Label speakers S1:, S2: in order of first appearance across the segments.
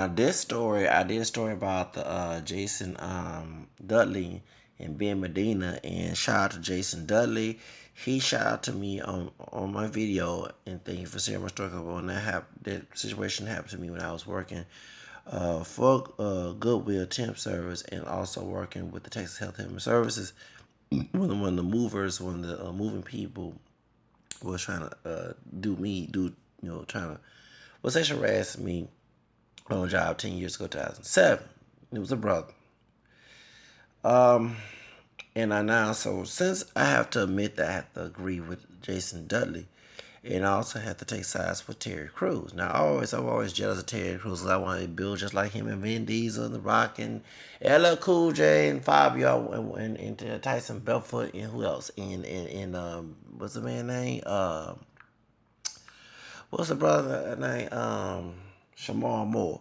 S1: This story, I did a story about the Jason Dudley and Ben Medina, and shout out to Jason Dudley. He shout out to me on my video, and thank you for sharing my story. When that situation happened to me when I was working for Goodwill Temp Service, and also working with the Texas Health and Human Services. When the movers, when the moving people was trying to trying to was sexually harass me on a job 10 years ago, 2007. It was a brother. Um, and I now, so since I have to admit that I have to agree with Jason Dudley, and I also have to take sides with Terry Crews. Now, I'm always jealous of Terry Crews because I want to build just like him and Vin Diesel and The Rock and LL Cool J and Fabio and Tyson Belfort and who else? And what's the man name? What's the brother name? Shamar Moore.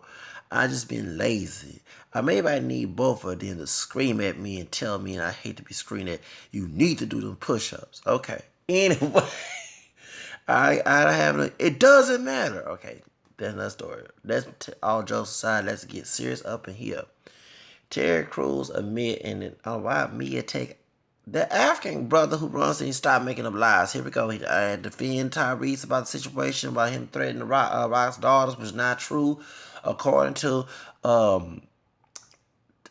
S1: I just been lazy. Maybe I need both of them to scream at me and tell me, and I hate to be screamed at, you need to do them push-ups. Okay. Anyway, I have it doesn't matter. Okay, that's another story. All jokes aside. Let's get serious up in here. Terry Crews admit and why media take the African brother who runs and stop making up lies. Here we go. I defend Tyrese about the situation about him threatening Rock's daughters, which is not true, according to um,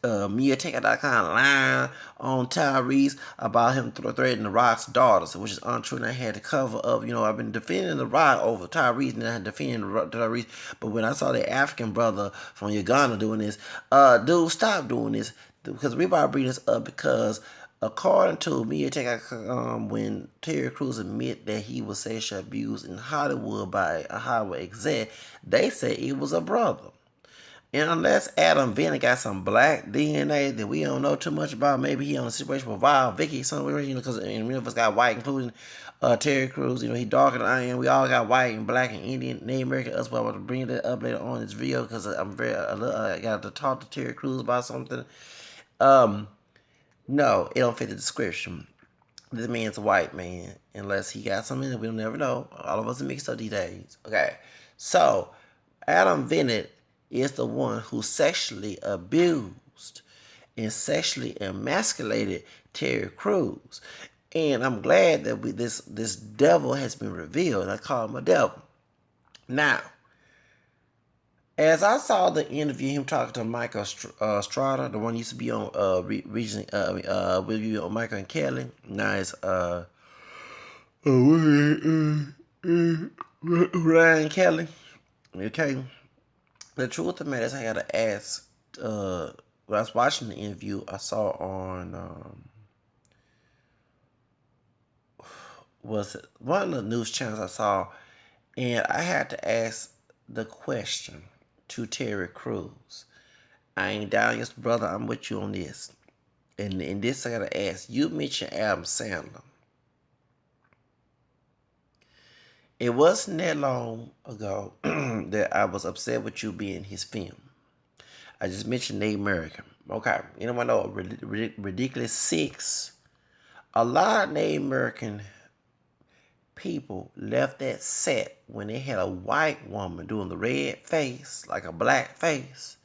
S1: MiaTaker.com lying on Tyrese about him threatening the Rock's daughters, which is untrue. And I had to cover up, I've been defending the Rock over Tyrese, and I had defending Tyrese. But when I saw the African brother from Uganda doing this, dude, stop doing this. Because we about to bring this up because according to MiaTaker, when Terry Crews admit that he was sexually abused in Hollywood by a Hollywood exec, they say it was a brother. And unless Adam Venit got some black DNA that we don't know too much about, maybe he on a situation with Wild Vicky somewhere, because many of us got white, including Terry Crews. He darker than I am. We all got white and black and Indian, Native American. That's why I want to bring that up later on in this video because I got to talk to Terry Crews about something. No, it don't fit the description. This man's a white man, unless he got something that we'll never know. All of us are mixed up these days. Okay, so Adam Venit is the one who sexually abused and sexually emasculated Terry Crews. And I'm glad that this devil has been revealed. I call him a devil. Now, as I saw the interview, him talking to Michael Strata, the one used to be on Region, with you on Michael and Kelly. Now it's Ryan Kelly. Okay. The truth of the matter is, I gotta ask. When I was watching the interview, I saw on was it one of the news channels I saw, and I had to ask the question to Terry Crews. I ain't down your brother. I'm with you on this. And in this, I gotta ask. You mentioned Adam Sandler. It wasn't that long ago that I was upset with you being his film. I just mentioned Native American. Okay, anyone know Ridiculous Six? A lot of Native American people left that set when they had a white woman doing the red face, like a black face.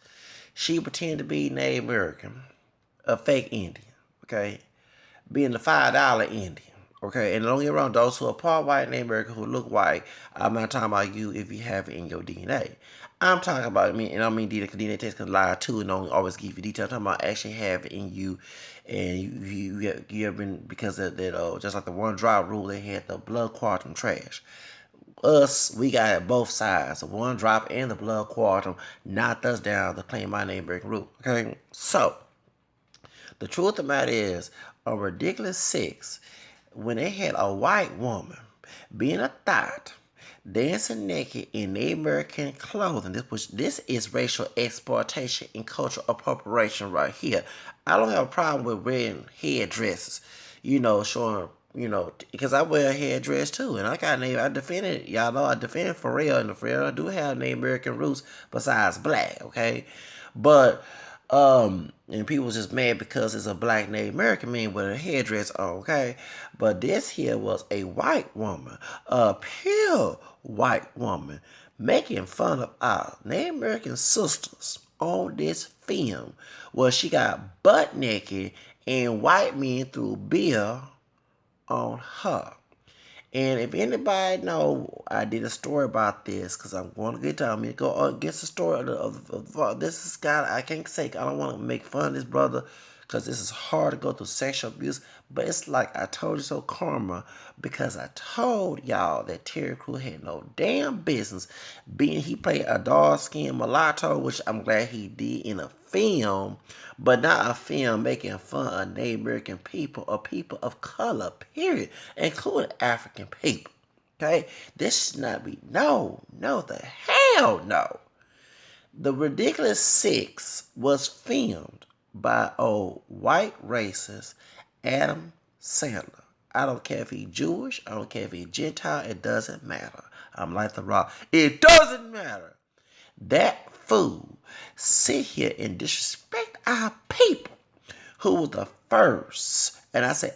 S1: She pretended to be Native American, a fake Indian, okay? Being the $5 Indian, okay? And don't get me wrong, those who are part white Native American who look white, I'm not talking about you if you have it in your DNA. I'm talking about me, and I don't mean DNA, because DNA test can lie too and don't always give you details. I'm talking about actually have it in you, and you have been, because of that, just like the one drop rule, they had the blood quantum trash. Us, we got both sides. The one drop and the blood quantum knocked us down to claim my name breaking rule. Okay, so the truth of the matter is, a ridiculous six, when they had a white woman being a thought, dancing naked in Native American clothing. This is racial exploitation and cultural appropriation right here. I don't have a problem with wearing headdresses, showing, because I wear a headdress too, and I defend it. Y'all know I defend it for real, and for real, I do have Native American roots besides black, okay? But and people was just mad because it's a black Native American man with a headdress on, okay? But this here was a white woman, a pure white woman, making fun of our Native American sisters on this film where she got butt naked and white men threw beer on her. And if anybody know, I did a story about this because I'm going to get to me go against the story of this is God. I can't say I don't want to make fun of this brother because this is hard to go through sexual abuse. But it's like I told you so, karma, because I told y'all that Terry Crews had no damn business being. He played a dark skinned mulatto, which I'm glad he did in a film, but not a film making fun of Native American people or people of color, period, including African people. Okay? This should not be. No, the hell no. The Ridiculous Six was filmed by old white racist Adam Sandler. I don't care if he's Jewish, I don't care if he's Gentile, it doesn't matter. I'm like the Rock. It doesn't matter. That fool sit here and disrespect our people who was the first. And I say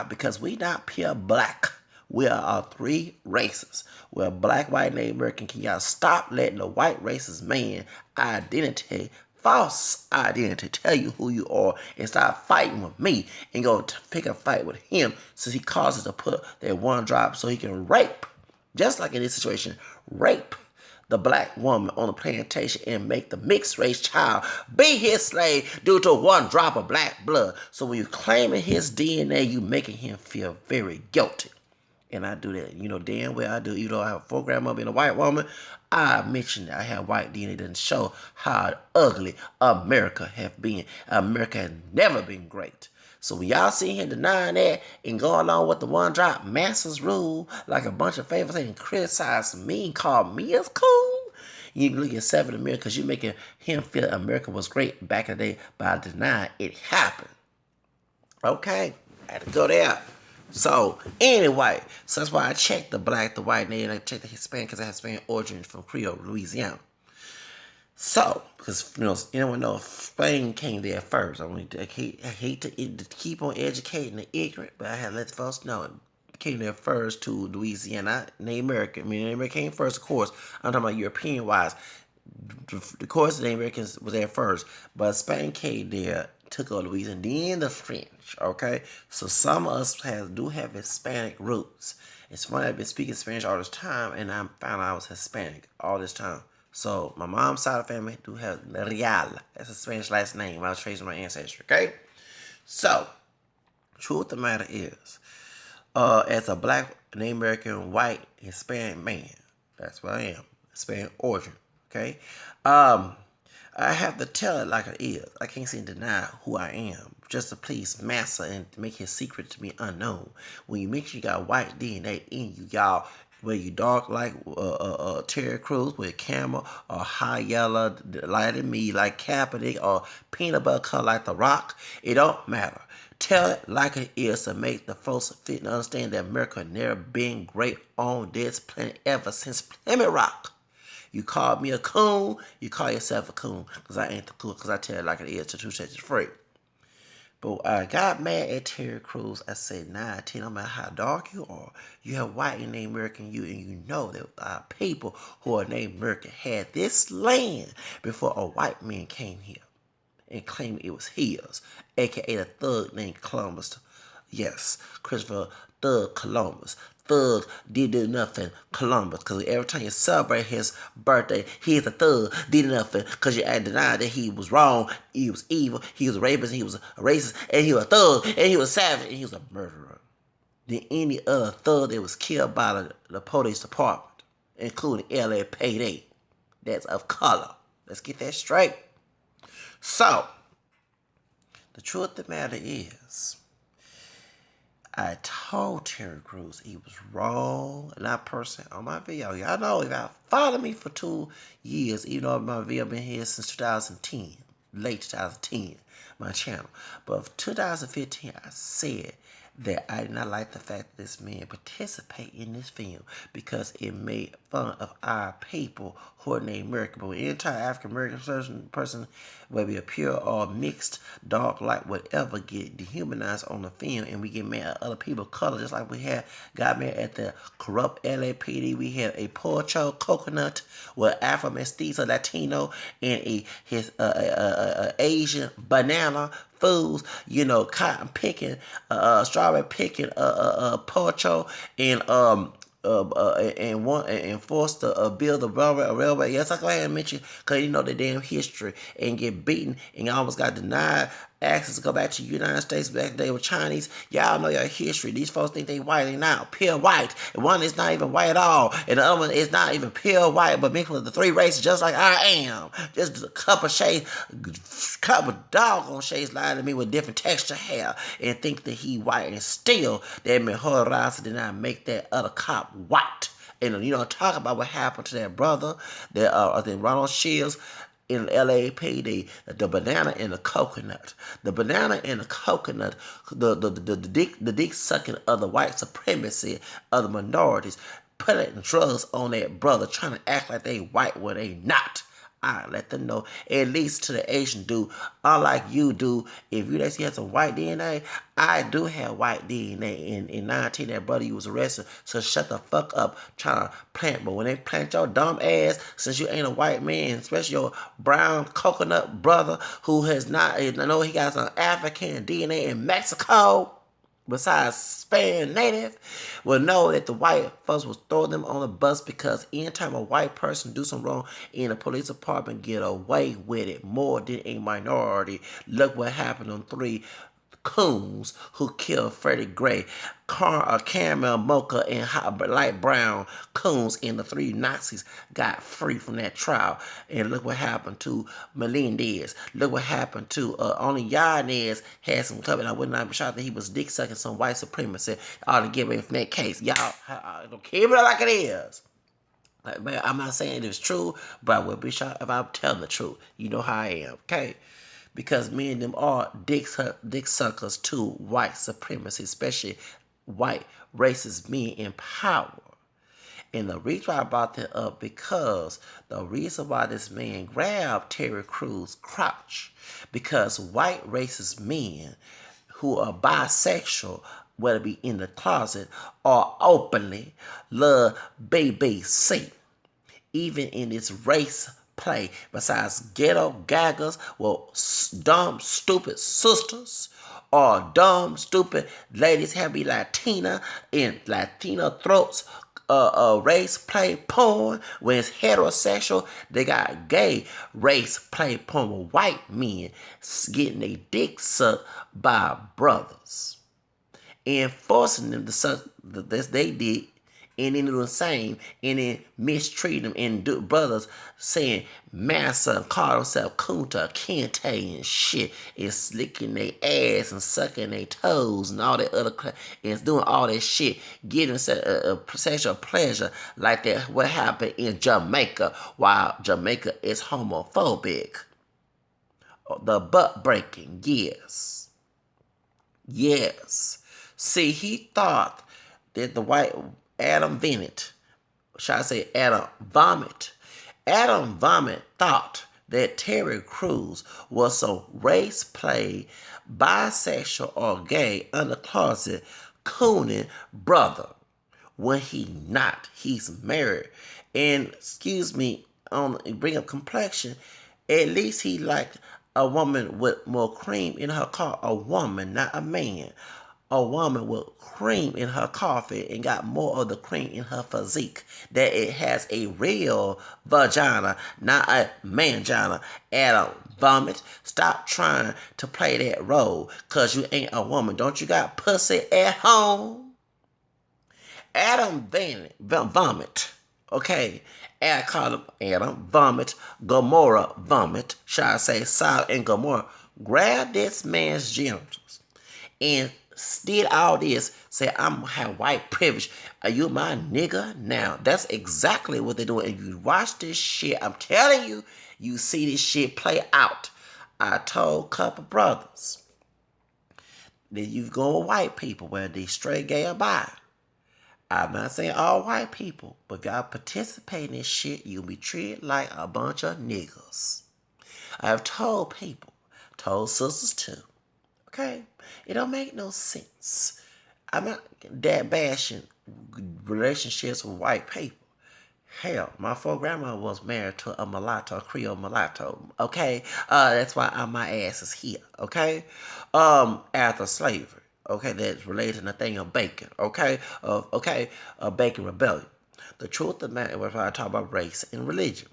S1: because we not pure black. We are three races. We're black, white, Native American. Can y'all stop letting the white racist man identity, false identity, tell you who you are and start fighting with me and go pick a fight with him so he causes to put that one drop so he can rape, just like in this situation, rape the black woman on the plantation and make the mixed race child be his slave due to one drop of black blood. So when you're claiming his DNA, you making him feel very guilty. And I do that. You know damn well I do. Even though I have a 4 of being a white woman, I mentioned that I have white DNA doesn't show how ugly America have been. America has never been great. So when y'all see him denying that and go along with the one drop masters rule like a bunch of favors and criticize me and call me as cool, you can look at 7 America because you're making him feel America was great back in the day by denying it happened. Okay, I had to go there. So anyway, so that's why I checked the black, the white, and I checked the Hispanic because I have Hispanic origin from Creole, Louisiana. So, because anyone know Spain came there first. I hate to keep on educating the ignorant, but I had to let the folks know it came there first to Louisiana, Native American. I mean, Native American came first, of course. I'm talking about European wise. Of course, the Native Americans was there first, but Spain came there, took over Louisiana, then the French. Okay, so some of us do have Hispanic roots. It's funny, I've been speaking Spanish all this time, and I found out I was Hispanic all this time. So my mom's side of the family do have Real. That's a Spanish last name. I was tracing my ancestry. Okay, so truth of the matter is, as a black, Native American, white, Hispanic man, that's what I am. Hispanic origin. Okay, I have to tell it like it is. I can't seem to deny who I am, just to please Massa and to make his secret to be unknown. When you make sure you got white DNA in you, y'all, whether you dark like Terry Crews with camel, or high yellow lighter than me like Kaepernick, or peanut butter color like The Rock, it don't matter. Tell it like it is to make the folks fit and understand that America never been great on this planet ever since Plymouth Rock. You call me a coon, you call yourself a coon, because I ain't the coon, because I tell it like it is, to two sets free. But I got mad at Terry Crews. I said, 10, no matter how dark you are, you have white and Native American you, and you know that our people who are Native American had this land before a white man came here and claimed it was his, aka the thug named Columbus. Yes, Christopher Thug Columbus. Thug did nothing Columbus, because every time you celebrate his birthday, he's a thug, did nothing, because you denied that he was wrong, he was evil, he was a rapist, he was a racist, and he was a thug, and he was savage, and he was a murderer than any other thug that was killed by the police department, including LAPD. That's of color. Let's get that straight. So, the truth of the matter is, I told Terry Crews he was wrong, and that person on my video. Y'all know if y'all follow me for 2 years, even though my video been here since 2010, late 2010, my channel. But 2015, I said that I did not like the fact that this man participated in this film because it made fun of our people who are named American. But when any entire African American person, whether it be a pure or mixed, dark, light, whatever, get dehumanized on the film, and we get mad at other people of color, just like we had got mad at the corrupt LAPD. We had a Porcho Coconut with Afro Mestizo Latino and his Asian banana fools, cotton picking, strawberry picking, Porcho, and and forced to build a railway. Yes, I go ahead and mention because the damn history and get beaten and almost got denied access to go back to the United States back then they were Chinese. Y'all know your history. These folks think they white. They not pure white. And one is not even white at all. And the other one is not even pure white, but mixed with the three races just like I am. Just a couple shades, couple doggone shades lying to me with different texture hair and think that he white. And still, that man Horace did not make that other cop white. And talk about what happened to that brother, that I think Ronald Shields in LAPD, the banana and the coconut. The banana and the coconut, the dick sucking of the white supremacy of the minorities, putting drugs on that brother, trying to act like they white when they not. I let them know, at least to the Asian dude, unlike you do, if you actually have some white DNA, I do have white DNA. In 19, that brother you was arrested, so shut the fuck up trying to plant. But when they plant your dumb ass, since you ain't a white man, especially your brown coconut brother who has not, I know he got some African DNA in Mexico, besides Spanish native, will know that the white folks will throw them on the bus because anytime a white person do something wrong in a police department, get away with it more than a minority. Look what happened on 3 coons who killed Freddie Gray, caramel mocha and light brown coons, and the 3 Nazis got free from that trial. And look what happened to Melendez. Look what happened to only Yanez had some cover. I would not be shocked that he was dick sucking some white supremacy ought to get away from that case. Y'all don't keep it like it is. Like, man, I'm not saying it's true, but I would be shocked if I'm telling the truth. You know how I am, okay? Because me and them are dick suckers to white supremacy, especially white racist men in power. And the reason why I brought that up because the reason why this man grabbed Terry Crews' crotch, because white racist men who are bisexual, whether it be in the closet or openly, love BBC. Even in this race play, besides ghetto gaggers, well, dumb, stupid sisters, or dumb, stupid ladies have be Latina in Latino throats, race play porn. When it's heterosexual, they got gay race play porn with white men getting their dick sucked by brothers and forcing them to suck this they did, and then do the same, and then mistreat them, and do brothers saying massa and call themselves Kunta Kinte and shit, and slicking their ass and sucking their toes and all that other crap, and doing all that shit, getting a sexual pleasure like that. What happened in Jamaica, while Jamaica is homophobic? The butt breaking, yes. Yes. See, he thought that the white Adam Venit, shall I say Adam Vomit, Adam Vomit thought that Terry Crews was some race play, bisexual or gay, under closet, cooning brother. When he not, he's married. And excuse me, on bring up complexion, at least he like a woman with more cream in her car. A woman, not a man. A woman with cream in her coffee and got more of the cream in her physique. That it has a real vagina, not a mangina. Adam Vomit, stop trying to play that role because you ain't a woman. Don't you got pussy at home? Adam Vomit, okay? I call him Adam Vomit, Gomorrah Vomit, shall I say, Sodom and Gomorrah. Grab this man's genitals and did all this, say, I'm gonna have white privilege. Are you my nigga? Now, that's exactly what they're doing. If you watch this shit, I'm telling you, you see this shit play out. I told a couple brothers Then you go with white people, whether they straight, gay, or bi. I'm not saying all white people, but if y'all participate in this shit, you'll be treated like a bunch of niggas. I have told people, told sisters too, okay? It don't make no sense. I'm not that bashing relationships with white people. Hell, my full grandma was married to a mulatto, a Creole mulatto. Okay, that's why my ass is here. Okay, after slavery. Okay, that's related to Nathaniel Bacon. Okay, Bacon Rebellion. The truth of the matter, when I talk about race and religion,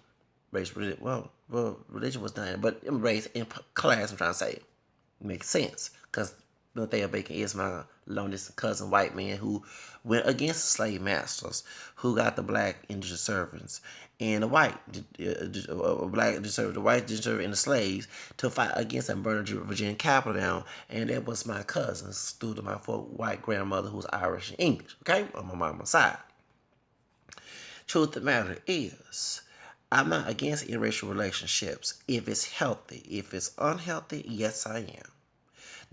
S1: religion. Well, religion was done, but race and class. I'm trying to say makes sense because Nathaniel Bacon is my longest cousin white man who went against the slave masters, who got the black indentured servants and the white black indentured servants, the white indentured servants and the slaves to fight against and burn the Virginia Capitol down. And that was my cousins through to my white grandmother who's Irish and English. Okay, on my mama's side. Truth of the matter is, I'm not against interracial relationships if it's healthy. If it's unhealthy, yes, I am.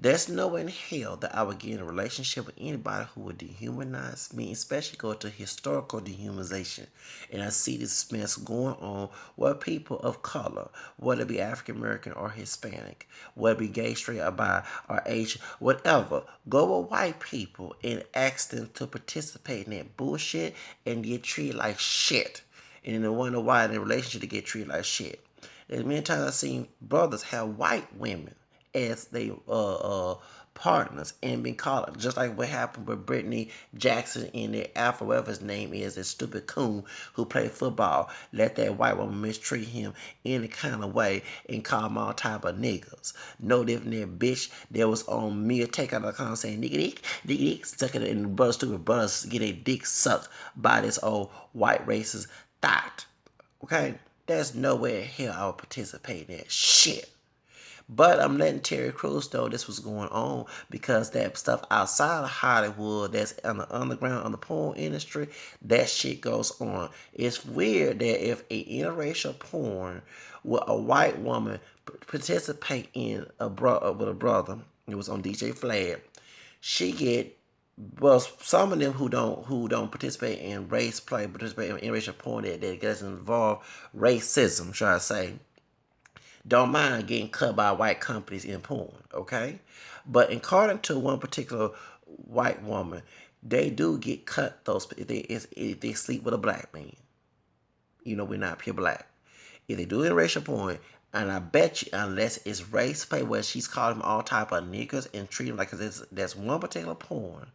S1: There's no way in hell that I would get in a relationship with anybody who would dehumanize me, especially go to historical dehumanization. And I see this mess going on where people of color, whether it be African American or Hispanic, whether it be gay, straight, or bi, or Asian, whatever, go with white people and ask them to participate in that bullshit and get treated like shit. And then wonder why in a relationship they get treated like shit. As many times I've seen brothers have white women as they partners and been called just like what happened with Brittany Jackson and the Alpha, whatever his name is, that stupid coon who played football, let that white woman mistreat him any kind of way and call him all type of niggas. No different than bitch that was on me take out the car saying nigga dick, sucking it in the brother, stupid brothers get a dick sucked by this old white racist thought. Okay? There's no way in hell I would participate in that shit. But I'm letting Terry Crews know this was going on because that stuff outside of Hollywood that's on the underground, on the porn industry, that shit goes on. It's weird that if a interracial porn with a white woman participate in with a brother, it was on DJ Flab, she get well, some of them who don't participate in race play, participate in interracial porn that doesn't involve racism, shall I say, don't mind getting cut by white companies in porn, okay? But according to one particular white woman, they do get cut those if they sleep with a black man. You know, we're not pure black. If they do interracial porn, and I bet you, unless it's race play where she's calling them all type of niggas and treating them like there's one particular porn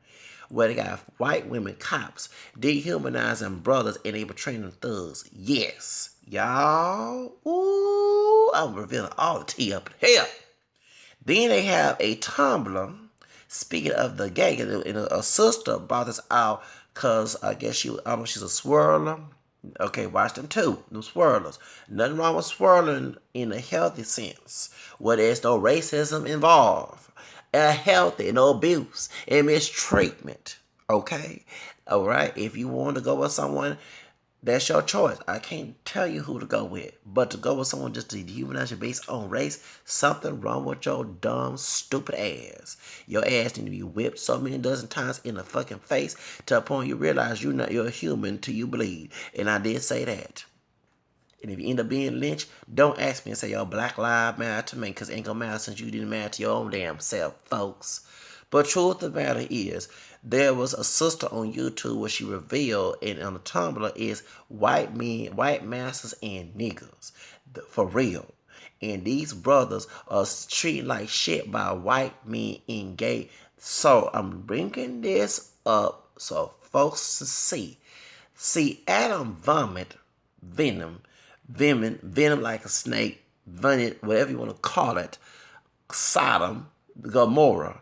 S1: where they got white women cops dehumanizing brothers and they portraying them thugs. Yes, y'all. Ooh, I'm revealing all the tea up in here. Then they have a Tumblr. Speaking of the gay, and a sister brought this out because I guess she's a swirler. Okay, watch them too. Them swirlers. Nothing wrong with swirling in a healthy sense, where there's no racism involved. A healthy, no abuse and mistreatment. Okay? Alright? If you want to go with someone, that's your choice. I can't tell you who to go with. But to go with someone just to dehumanize you based on race, something wrong with your dumb, stupid ass. Your ass need to be whipped so many dozen times in the fucking face to the point you realize you're a human till you bleed. And I did say that. And if you end up being lynched, don't ask me and say, yo, Black Lives Matter to me, because it ain't gonna matter since you didn't matter to your own damn self, folks. But truth of the matter is, there was a sister on YouTube where she revealed, and on the Tumblr is white men, white masters, and niggas. For real. And these brothers are treated like shit by white men and gay. So I'm bringing this up so folks to see. See, Adam venom like a snake, Venit, whatever you want to call it, Sodom, Gomorrah.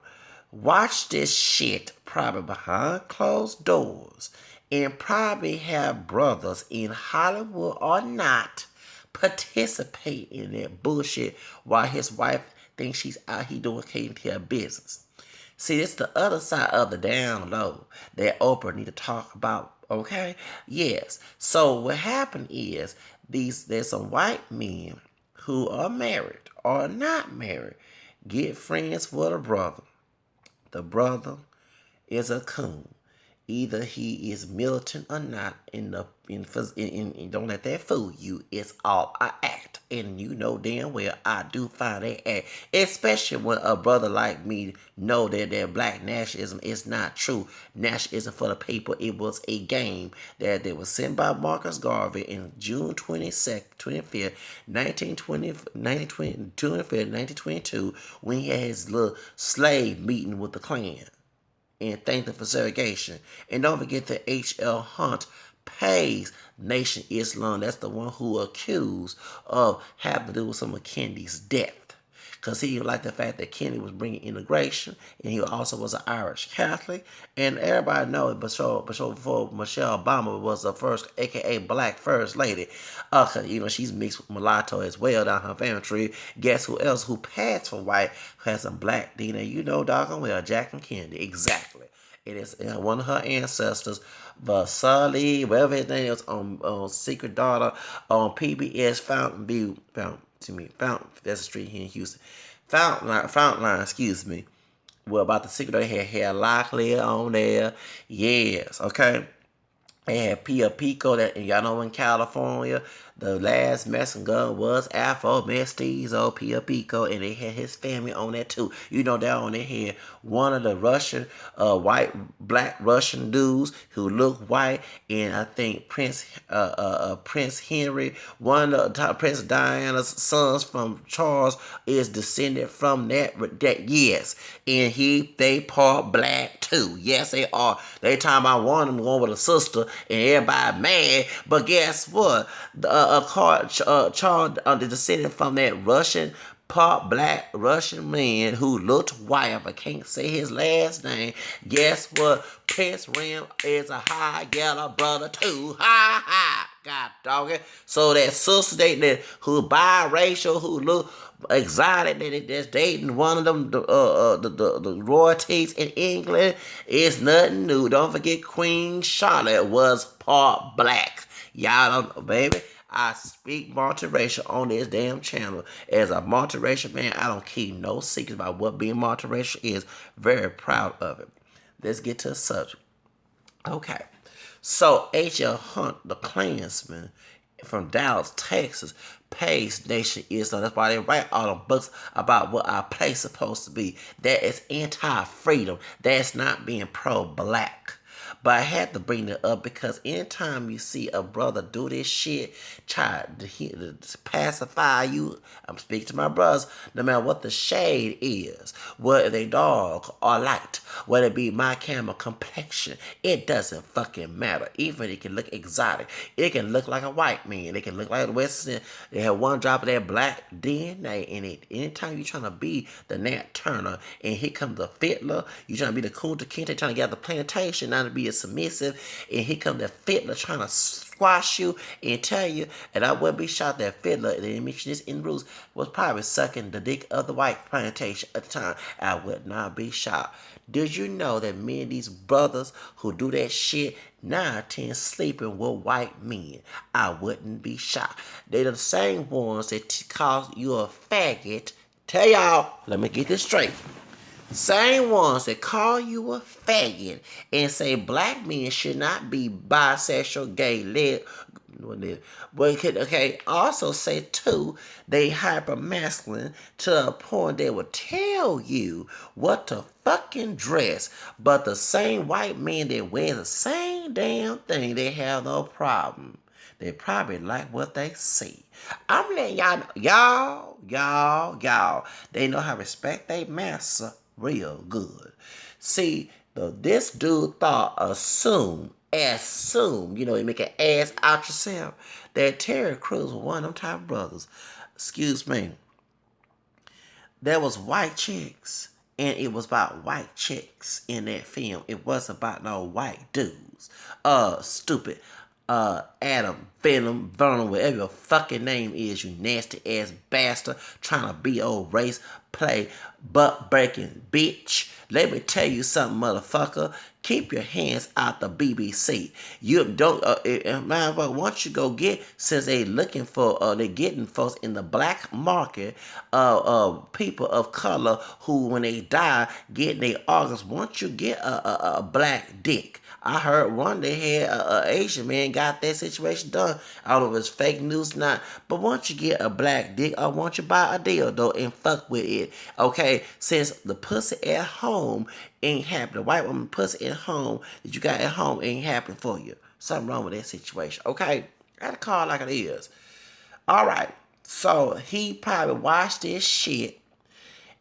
S1: Watch this shit probably behind closed doors and probably have brothers in Hollywood or not participate in that bullshit while his wife thinks she's out here doing care business. See, it's the other side of the down low that Oprah need to talk about, okay? Yes. So what happened is there's some white men who are married or not married get friends with a brother. The brother is a coon. Either he is militant or not. Don't let that fool you. It's all I act, and you know damn well I do find that act. Especially when a brother like me know that black nationalism is not true. Nationalism for the people. It was a game that was sent by Marcus Garvey in June 25th, 1922, when he had his little slave meeting with the Klan and thank them for segregation. And don't forget that H.L. Hunt pays Nation Islam. That's the one who accused of having to do with some of Kennedy's death. Because he liked the fact that Kennedy was bringing integration, and he also was an Irish Catholic. And everybody knows, before Michelle Obama was the first, aka Black First Lady, she's mixed with mulatto as well down her family tree. Guess who else who passed for white has some black DNA? You know, doggone well, Jacqueline Kennedy. Exactly. It is one of her ancestors, Vasily, whatever his name is, on Secret Daughter, on PBS Fountain View, Fountain, that's a street here in Houston. Fountain Line, excuse me. Well, about the Secret Daughter, had Lockley on there. Yes, okay. They had Pia Pico, that, and y'all know in California, the last Mexican gun was Afro Mestizo Pia Pico, and they had his family on that too. You know, that on they had one of the Russian, black Russian dudes who looked white, and I think Prince Henry, one of the Princess Diana's sons from Charles, is descended from that. Yes, and they part black too. Yes, they are. They talking about one of them going with a sister, and everybody mad. But guess what? Charles descended from that Russian part black Russian man who looked white. If I can't say his last name, guess what? Prince Rim is a high yellow brother too. Ha ha. God dog it. So that sister who biracial, who look exotic, that's dating one of them, the royalties in England, is nothing new. Don't forget Queen Charlotte was part black. Y'all don't know, baby. I speak multiracial on this damn channel. As a multiracial man, I don't keep no secrets about what being multiracial is. Very proud of it. Let's get to the subject. Okay. So H.L. Hunt, the Klansman from Dallas, Texas, pays Nation Islam. That's why they write all the books about what our place is supposed to be. That is anti-freedom. That's not being pro-black. But I had to bring that up because anytime you see a brother do this shit, try to pacify you, I'm speaking to my brothers, no matter what the shade is, whether they dark or light, whether it be my camera complexion, it doesn't fucking matter. Even it can look exotic. It can look like a white man. It can look like the Western. They have one drop of that black DNA in it. Anytime you're trying to be the Nat Turner and here comes the Fiddler, you're trying to be the Kunta Kinte, trying to get the plantation, not to be submissive, and here come the Fiddler trying to squash you and tell you, and I wouldn't be shocked that Fiddler, and they mention this in the rules, was probably sucking the dick of the white plantation at the time. I would not be shocked. Did you know that many of these brothers who do that shit 9 out of 10 sleeping with white men? I wouldn't be shocked. They're the same ones that call you a faggot. Tell y'all, let me get this straight. Same ones that call you a faggot and say black men should not be bisexual, gay, but okay, also say too, they hyper masculine to a point they will tell you what to fucking dress. But the same white men that wear the same damn thing, they have no problem. They probably like what they see. I'm letting y'all know, y'all. They know how to respect their master real good. See, this dude assume, you make an ass out yourself, that Terry Crews was one of them type of brothers. Excuse me. There was white chicks, and it was about white chicks in that film. It wasn't about no white dudes. Stupid. Adam, Vernon, whatever your fucking name is, you nasty ass bastard, trying to be old race play, butt breaking bitch. Let me tell you something, motherfucker. Keep your hands out the BBC. You don't, man. But once you go get, since they looking for, they getting folks in the black market, people of color who, when they die, get their organs. Once you get a black dick, I heard one they had a Asian man got that situation done. I don't know if it's fake news or not, but once you get a black dick, I want you to buy a dildo and fuck with it. Okay, since the pussy at home ain't happen, the white woman pussy at home that you got at home ain't happen for you. Something wrong with that situation. Okay, I gotta call it like it is. All right, so he probably watched this shit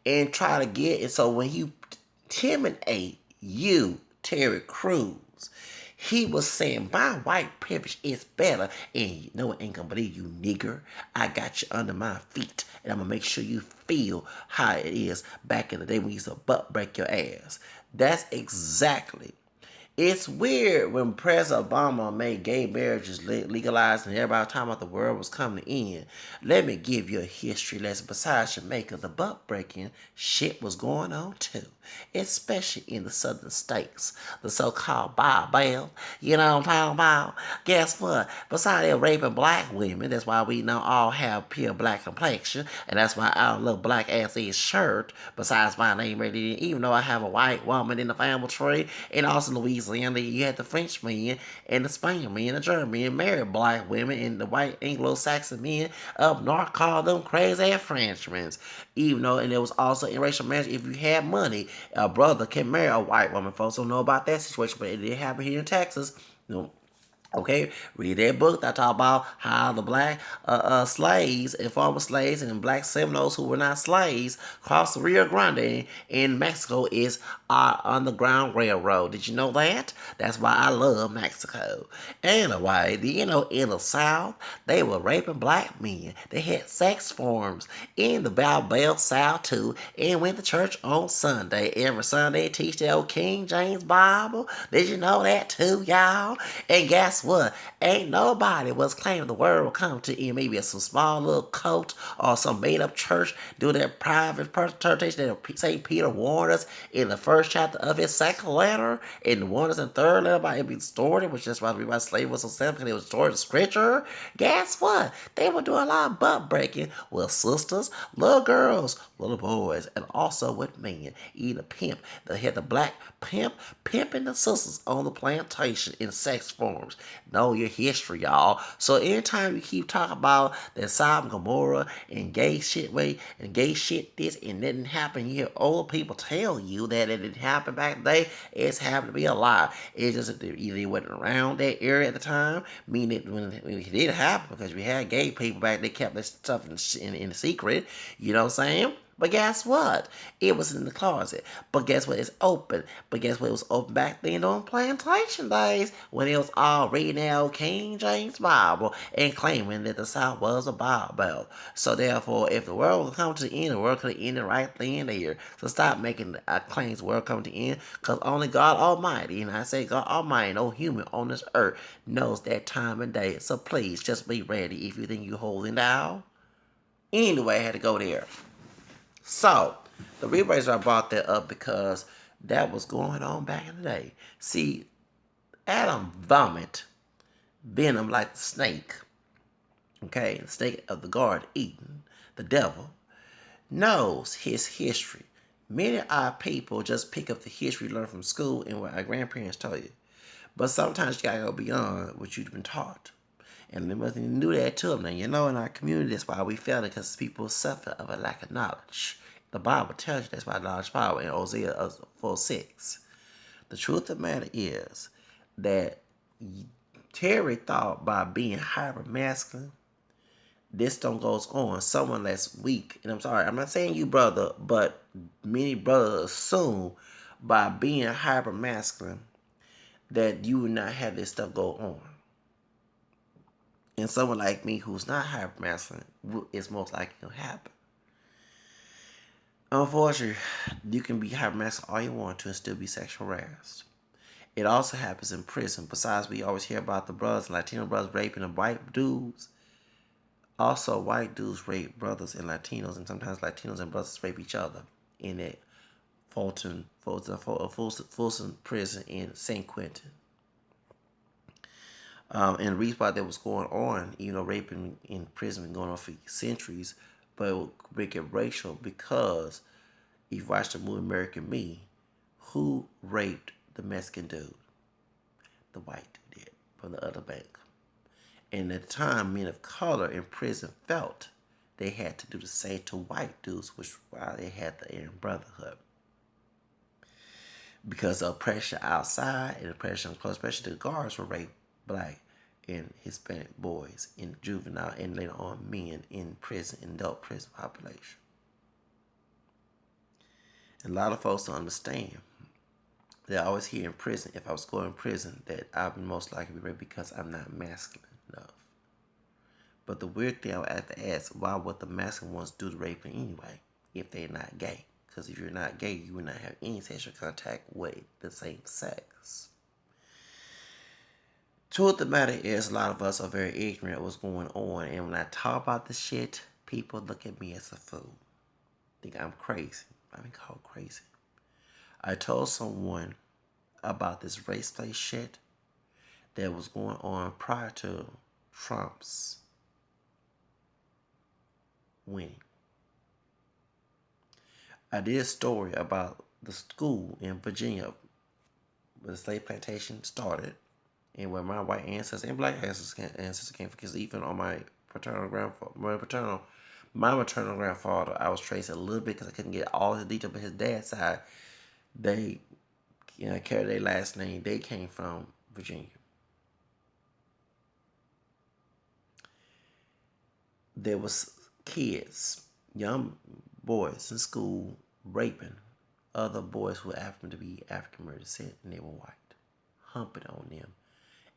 S1: and try to get it. So when he intimidate you, Terry Crews, he was saying my white privilege is better, and you know what? Ain't gonna believe you, nigger. I got you under my feet, and I'm gonna make sure you feel how it is back in the day when you used to butt break your ass. That's exactly. It's weird when President Obama made gay marriages legalized and everybody talking about the world was coming in. Let me give you a history lesson. Besides Jamaica, the butt breaking shit was going on too, especially in the southern states, the so-called Bible. You know what I'm talking about? Guess what? Besides they raping black women, that's why we now all have pure black complexion, and that's why I don't look black ass is shirt. Besides my name, really, even though I have a white woman in the family tree, and also Louisiana, you had the French men and the Spanish men, the German men married black women, and the white Anglo-Saxon men up north called them crazy ass Frenchmen. Even though, and there was also interracial marriage. If you had money, a brother can marry a white woman. Folks don't know about that situation, but it did happen here in Texas. You know, okay, read that book that talk about how the black slaves and former slaves and black Seminoles who were not slaves crossed the Rio Grande in Mexico is our underground railroad. Did you know that? That's why I love Mexico. Anyway, you know, in the South, they were raping black men. They had sex forms in the Bell South too, and went to church on Sunday. Every Sunday, teach the old King James Bible. Did you know that too, y'all? And guess what? Ain't nobody was claiming the word will come to you. Maybe some small little cult or some made up church do their private interpretation that St. Peter warned us in the first chapter of his second letter, and warned us in the third letter about it being distorted, which is why we about slavery was so simple because it was distorted scripture. Guess what? They were doing a lot of butt breaking with sisters, little girls, little boys, and also with men. Even a pimp. They had the black pimp pimping the sisters on the plantation in sex forms. Know your history, y'all. So anytime you keep talking about that Sodom and Gomorrah and gay shit way and gay shit this and didn't happen, you hear old people tell you that it didn't happen back in the day. It's happened to be a lie. It's just that either they wasn't around that area at the time, meaning when it did happen because we had gay people back, they kept this stuff in secret. You know what I'm saying? But guess what? It was in the closet. But guess what? It's open. But guess what? It was open back then on plantation days when it was all reading out King James Bible and claiming that the South was a Bible Belt. So therefore, if the world would come to the end, the world could have ended right then and there. So stop making claims the world coming to the end, because only God Almighty, and I say God Almighty, no human on this earth knows that time and day. So please just be ready if you think you're holding down. Anyway, I had to go there. So, the reason I brought that up because that was going on back in the day. See, Adam vomit venom like the snake. Okay, the snake of the garden Eden, the devil, knows his history. Many of our people just pick up the history learned from school and what our grandparents told you. But sometimes you gotta go beyond what you've been taught. And they must do that to them. Now, you know, in our community, that's why we fail it, because people suffer of a lack of knowledge. The Bible tells you that's why knowledge power in Hosea 4:6. The truth of the matter is that Terry thought by being hyper masculine, this don't goes on. Someone that's weak, and I'm sorry, I'm not saying you, brother, but many brothers assume by being hyper masculine that you would not have this stuff go on. And someone like me who's not hyper masculine, it's most likely to happen. Unfortunately, you can be hyper masculine all you want to and still be sexual harassed. It also happens in prison. Besides, we always hear about the brothers, Latino brothers raping the white dudes. Also, white dudes rape brothers and Latinos, and sometimes Latinos and brothers rape each other in it Folsom Prison in St. Quentin. And the reason why that was going on, raping in prison been going on for centuries, but it would make it racial because if you watch the movie American Me, who raped the Mexican dude? The white dude did from the other bank. And at the time, men of color in prison felt they had to do the same to white dudes, which why they had the Aryan Brotherhood. Because of pressure outside and the pressure on close, especially the guards were raped black and Hispanic boys in juvenile and later on men in prison, in adult prison population. And a lot of folks don't understand. They always hear in prison, if I was going to prison, that I would most likely be raped because I'm not masculine enough. But the weird thing I would have to ask, why would the masculine ones do the raping anyway if they're not gay? Because if you're not gay, you would not have any sexual contact with the same sex. Truth of the matter is, a lot of us are very ignorant of what's going on. And when I talk about this shit, people look at me as a fool. Think I'm crazy. I've been called crazy. I told someone about this race play shit that was going on prior to Trump's winning. I did a story about the school in Virginia where the slave plantation started and where my white ancestors and black ancestors came from. Because even on my maternal grandfather, I was tracing a little bit because I couldn't get all the detail. But his dad's side, they carry their last name. They came from Virginia. There was kids, young boys in school raping other boys who happened to be African American descent and they were white, humping on them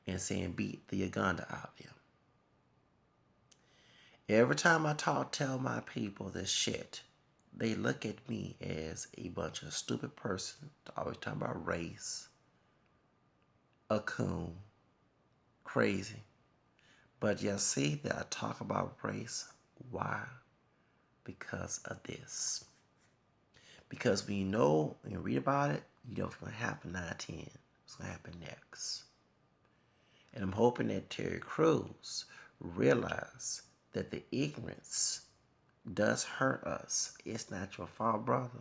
S1: and saying beat the Uganda out of them. Every time I tell my people this shit, they look at me as a bunch of stupid person, always talking about race, a coon, crazy. But you see that I talk about race. Why? Because of this. Because when you know and you read about it, you know what's going to happen 9/10. What's going to happen next. And I'm hoping that Terry Crews realize that the ignorance does hurt us. It's not your fault, brother.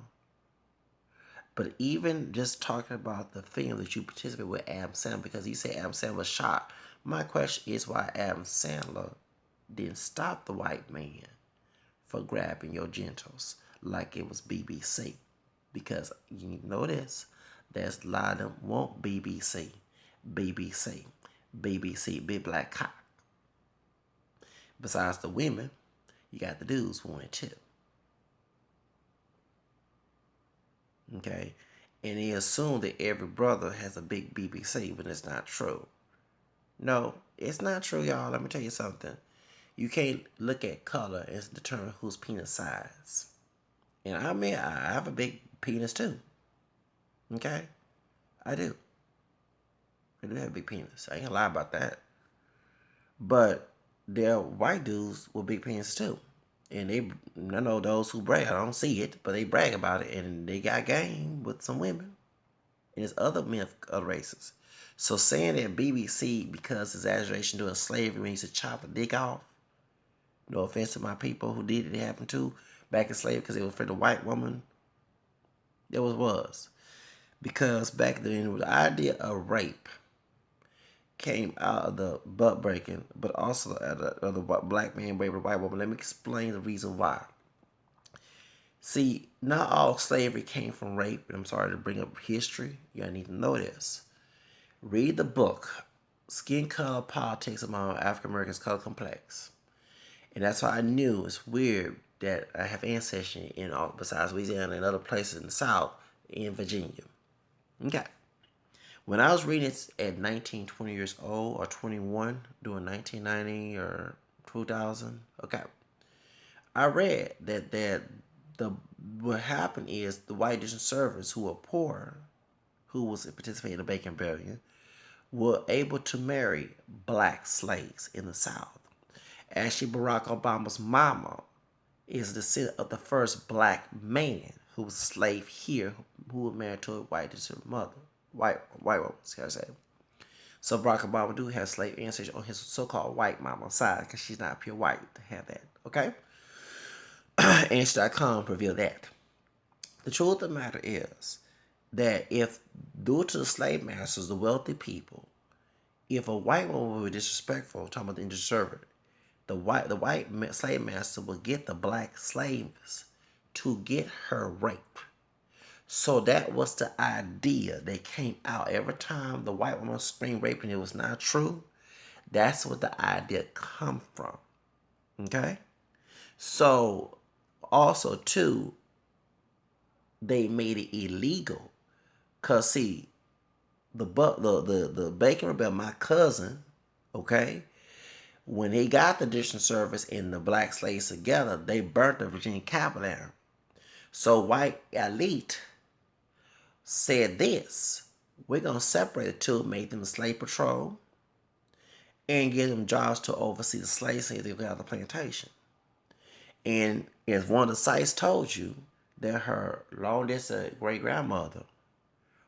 S1: But even just talking about the film that you participated with Adam Sandler, because you say Adam Sandler was shot. My question is why Adam Sandler didn't stop the white man for grabbing your genitals like it was BBC. Because you know this, there's a lot of them want BBC, BBC, BBC, big black cock. Besides the women, you got the dudes who want it too. Okay? And they assume that every brother has a big BBC when it's not true. No, it's not true, y'all. Let me tell you something. You can't look at color and determine whose penis size. And I mean, I have a big penis too. Okay? I do. I do have a big penis. I ain't gonna lie about that. But there are white dudes with big penises too. And I know those who brag. I don't see it, but they brag about it. And they got game with some women. And there's other men of other races. So saying that BBC, because exaggeration during slavery when he used to chop a dick off, no offense to my people who did it happen to back in slavery because they were afraid of white woman. It was. Because back then the idea of rape came out of the butt breaking, but also out of the black man raping a white woman. Let me explain the reason why. See, not all slavery came from rape, and I'm sorry to bring up history. You need to know this. Read the book, Skin Color Politics Among African Americans Color Complex. And that's why I knew it's weird that I have ancestry in all besides Louisiana and other places in the South in Virginia. Okay. When I was reading it at 19, 20 years old or 21 during 1990 or 2000, okay, I read that what happened is the white Christian servants who were poor, who was participating in the Bacon Rebellion, were able to marry black slaves in the South. Actually, Barack Obama's mama is the descendant of the first black man who was a slave here, who was married to a white mother, white woman, can I say? So Barack Obama do have slave ancestry on his so-called white mama side because she's not pure white to have that. Okay, Answer.com revealed that. The truth of the matter is that if, due to the slave masters, the wealthy people, if a white woman were disrespectful, talking about the injured servant, the white slave master would get the black slaves to get her raped. So that was the idea that came out every time the white woman screamed rape and it was not true. That's what the idea come from. Okay? So also too, they made it illegal. Cause see, the Bacon Rebel, my cousin, okay, when they got the district service and the black slaves together, they burnt the Virginia Capitol down. So white elite said this: we're gonna separate the two, make them a slave patrol, and give them jobs to oversee the slaves so they got out the plantation. And as one of the sites told you, that her long distance great grandmother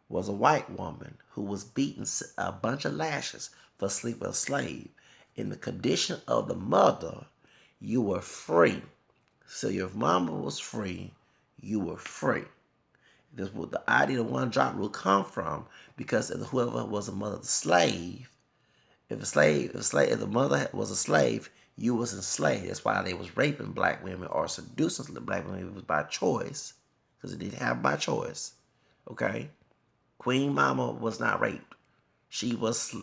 S1: was a white woman who was beaten a bunch of lashes for sleeping with a slave. In the condition of the mother, you were free. So your mama was free, you were free. This was the idea of one drop rule come from, because whoever was the mother of the slave, if the mother was a slave, you was enslaved. That's why they was raping black women or seducing black women. It was by choice, because it didn't have by choice. Okay, Queen Mama was not raped. She was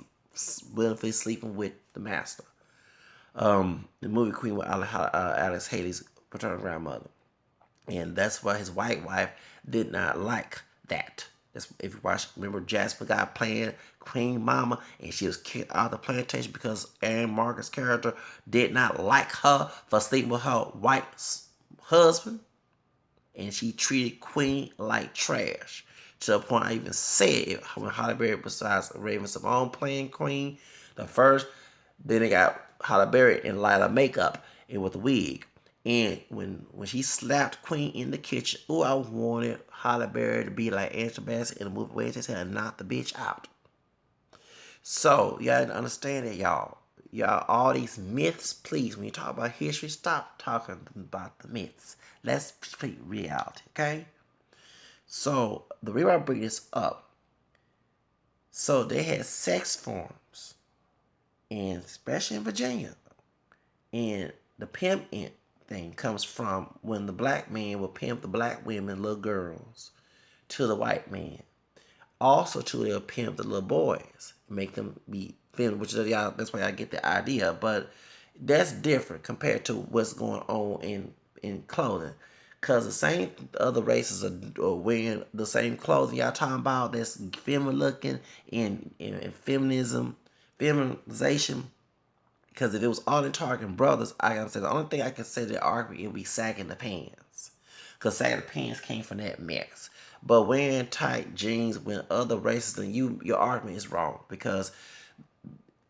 S1: willfully sleeping with the master. The movie Queen with Alex Haley's paternal grandmother, and that's why his white wife did not like that. That's, if you watch, remember Jasper got playing Queen Mama, and she was kicked out of the plantation because Aaron Margaret's character did not like her for sleeping with her white husband, and she treated Queen like trash. To the point I even said when Halle Berry, besides Raven Simone playing Queen, the first, then they got Halle Berry in lighter makeup and with a wig. And when she slapped Queen in the kitchen, oh, I wanted Halle Berry to be like Angela Bassett in the movie Wednesday and knock the bitch out. So you gotta understand that, y'all. Y'all, all these myths, please, when you talk about history, stop talking about the myths. Let's speak reality, okay? So the reason I bring this up, so they had sex forms, and especially in Virginia, and the pimp thing comes from when the black man would pimp the black women, little girls, to the white man. Also, too, they'll pimp the little boys, make them be feminine, which is y'all. That's why I get the idea, but that's different compared to what's going on in clothing. Cause the same other races are wearing the same clothing y'all talking about that's feminine looking and feminism, feminization. Because if it was all in Target brothers, I gotta say the only thing I can say that argument it would be sagging the pants. Because sagging the pants came from that mix. But wearing tight jeans when other races than you, your argument is wrong. Because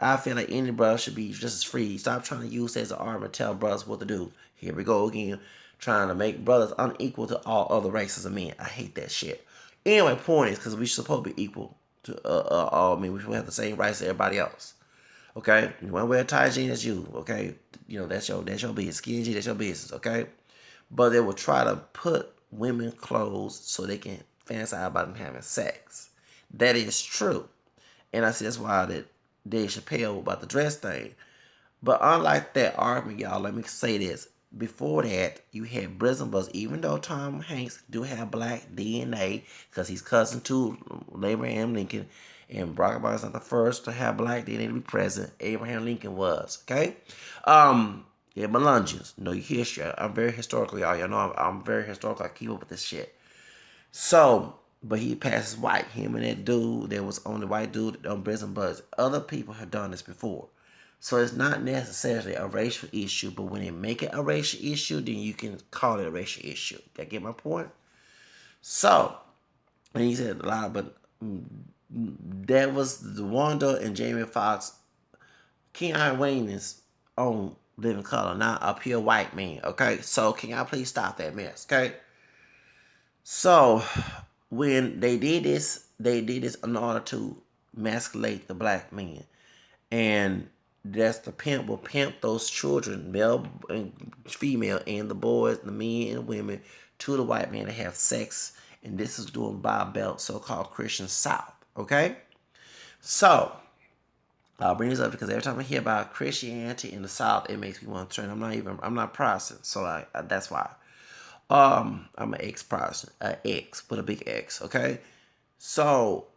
S1: I feel like any brother should be just as free. Stop trying to use that as an argument to tell brothers what to do. Here we go again, trying to make brothers unequal to all other races of men. I hate that shit. Anyway, point is, because we supposed to be equal to all men. We should have the same rights as everybody else. Okay, you want to wear a tight jeans, that's you. Okay, that's your business. Skinny jeans, that's your business. Okay, but they will try to put women clothes so they can fantasize about them having sex. That is true, and I see that's why that Dave Chappelle about the dress thing. But unlike that argument, y'all, let me say this. Before that, you had Prison Bus, even though Tom Hanks do have black DNA, because he's cousin to Abraham Lincoln, and Barack Obama is not the first to have black DNA to be president. Abraham Lincoln was, okay? Yeah, Melungeons, know your history. I'm very historical, y'all. Y'all know I'm very historical. I keep up with this shit. So, but he passes white. Him and that dude that was on the white dude on Prison Bus. Other people have done this before. So it's not necessarily a racial issue, but when they make it a racial issue, then you can call it a racial issue. That get my point? So, and he said a lot, but that was the Wanda and Jamie Foxx. Keon Wayne is on Living Color, not a pure white man. Okay, so can y'all please stop that mess? Okay, so when they did this in order to masculate the black men. And that's the pimp will pimp those children, male and female, and the boys, the men and women, to the white man to have sex. And this is doing Bible Belt, so-called Christian South. Okay? So I'll bring this up because every time I hear about Christianity in the South, it makes me want to turn. I'm not Protestant, so that's why. I'm an ex-Protestant, X with a big X. Okay, so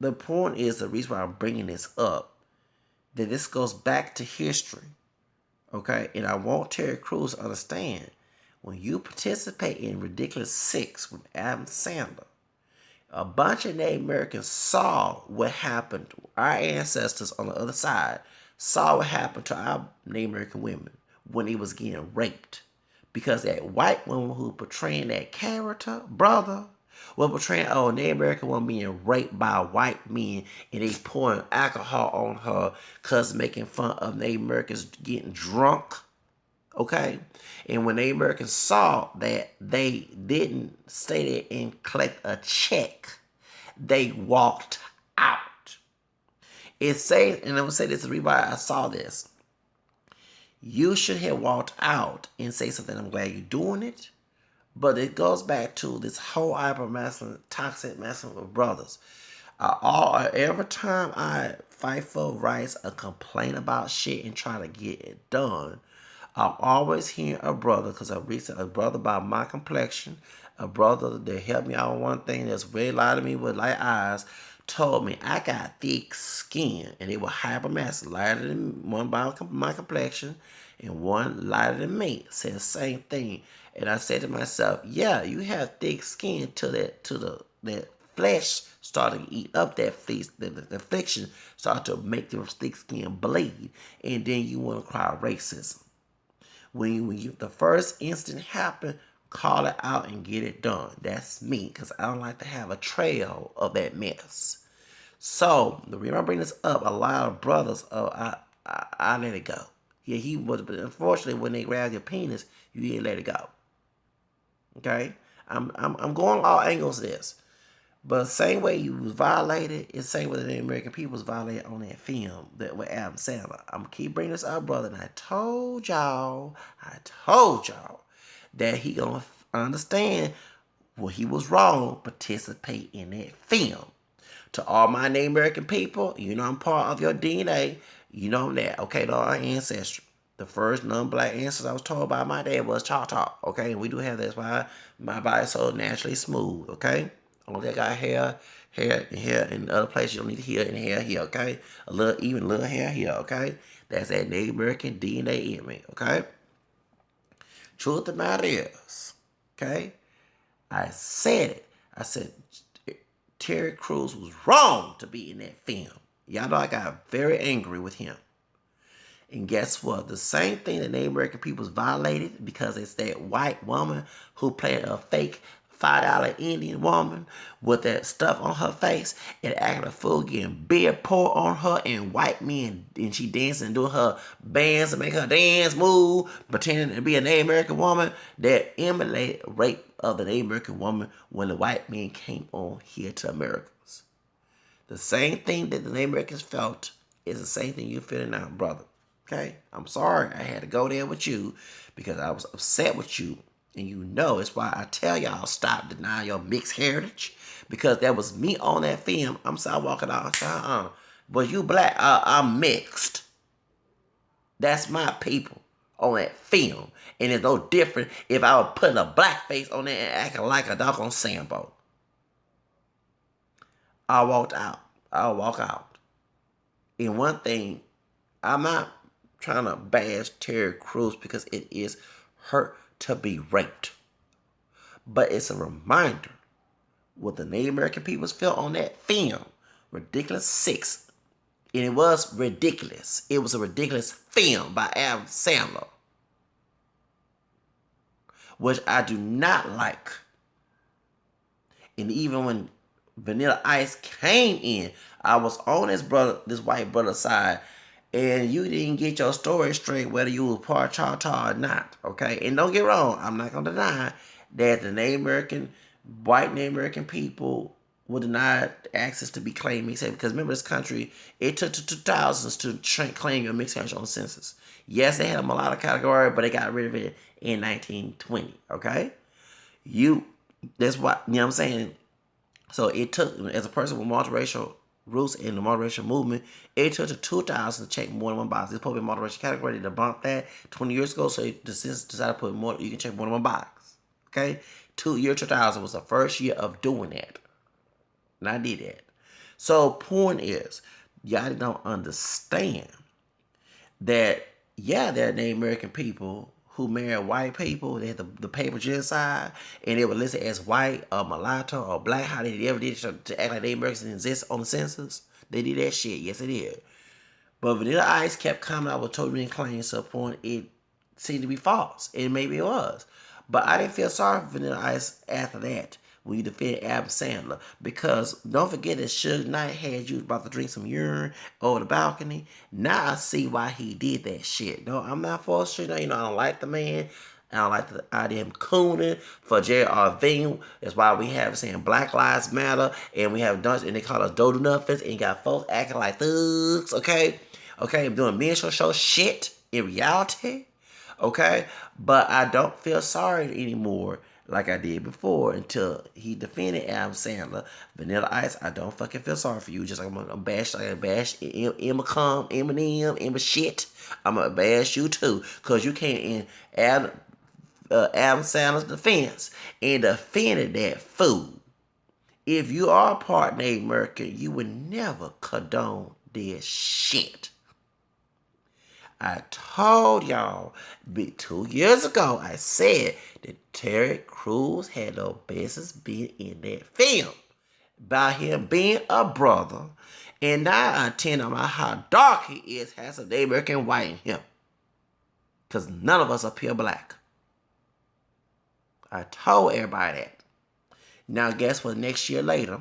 S1: the point is the reason why I'm bringing this up that this goes back to history. Okay, and I want Terry Crews to understand when you participate in Ridiculous Six with Adam Sandler. A bunch of Native Americans saw what happened. Our ancestors on the other side saw what happened to our Native American women when they was getting raped. Because that white woman who portraying that character, brother, was portraying Native American woman being raped by white men and they pouring alcohol on her cause making fun of Native Americans getting drunk. Okay? And when the Americans saw that they didn't stay there and collect a check, they walked out. It says, and I'm going to say this, the reason why I saw this. You should have walked out and say something, I'm glad you're doing it. But it goes back to this whole hyper masculine, toxic masculine with brothers. Every time I fight for rights or complain about shit and try to get it done, I'm always hearing a brother, because I reached a brother by my complexion, a brother that helped me out on one thing that's very light to me with light eyes, told me I got thick skin, and they were hypermasculine, lighter than one by my complexion, and one lighter than me. Said the same thing, and I said to myself, "Yeah, you have thick skin till that flesh started to eat up that flesh, the friction started to make your thick skin bleed, and then you want to cry racism." When you the first instant happen, call it out and get it done. That's me, because I don't like to have a trail of that mess. So the reason I bring this up, a lot of brothers, I let it go. Yeah, he was, but unfortunately, when they grab your penis, you didn't let it go. Okay, I'm going all angles of this. But the same way you was violated, it's the same way the American people was violated on that film that with Adam Sandler. I'm gonna keep bringing this up, brother. And I told y'all that he gonna understand what he was wrong, participate in that film. To all my Native American people, you know I'm part of your DNA. You know that, okay, to our ancestry. The first non-black ancestors I was told by my dad was Choctaw, okay? And we do have that. That's why my body's so naturally smooth, okay? Only I got hair in other places. You don't need to hair and hair here, okay? Even little hair here, okay? That's that Native American DNA in me, okay? Truth of the matter is, okay? I said it. I said Terry Crews was wrong to be in that film. Y'all know I got very angry with him. And guess what? The same thing that Native American people's violated because it's that white woman who played a fake $5 Indian woman with that stuff on her face and acting a fool, getting beer poured on her, and white men, and she dancing and doing her bands to make her dance move, pretending to be a Native American woman that emulated rape of the Native American woman when the white men came on here to Americans. The same thing that the Native Americans felt is the same thing you're feeling now, brother. Okay? I'm sorry I had to go there with you because I was upset with you. And you know it's why I tell y'all stop denying your mixed heritage. Because that was me on that film. I'm sorry walking out. But you black, I'm mixed. That's my people on that film. And it's no different if I was putting a black face on there and acting like a dog on Sambo. I walked out. I'll walk out. And one thing, I'm not trying to bash Terry Crews because it is hurt to be raped. But it's a reminder what the Native American peoples felt on that film, Ridiculous 6. And it was ridiculous. It was a ridiculous film by Adam Sandler, which I do not like. And even when Vanilla Ice came in, I was on this white brother's side, and you didn't get your story straight whether you was part Choctaw or not, okay? And don't get wrong, I'm not gonna deny that the Native American white Native American people were denied access to be claimed mixed because remember this country, it took the 2000s to claim your mixed heritage on the census. Yes, they had a mulatto category, but they got rid of it in 1920. Okay, you that's what you know what I'm saying. So it took, as a person with multiracial roots in the multiracial movement, it took the 2000 to check more than one box. It's supposed to be a multiracial category. They debunked that 20 years ago, so the census decided to put more. You can check more than one box. Okay, year 2000 was the first year of doing that, and I did that. So point is, y'all don't understand that they're Native American people who married white people. They had the paper genocide, and they were listed as white or mulatto or black. How they ever did to act like Native Americans didn't exist on the census. They did that shit. Yes, they did. But Vanilla Ice kept coming out with totally claims to a point it seemed to be false. And maybe it was. But I didn't feel sorry for Vanilla Ice after that when you defended Adam Sandler. Because don't forget that Suge Knight had you about to drink some urine over the balcony. Now I see why he did that shit. No, I'm not for Suge Knight. You know, I don't like the man. I don't like the idea of him cooning for J.R. Ving. That's why we have saying Black Lives Matter, and we have done, and they call us Dodo Nuffins, and you got folks acting like thugs, okay? Okay, I'm doing minstrel show shit in reality, okay? But I don't feel sorry anymore like I did before until he defended Adam Sandler. Vanilla Ice, I don't fucking feel sorry for you. Just like I'm gonna bash Eminem, Emma shit. I'm gonna bash you too, cause you can't Adam Sandler's defense and defended that fool. If you are part Native American, you would never condone this shit. I told y'all 2 years ago, I said that Terry Crews had no business being in that film by him being a brother. And now I tell him about how dark he is, has a Native American white in him. Because none of us are pure black. I told everybody that. Now, guess what? Next year later,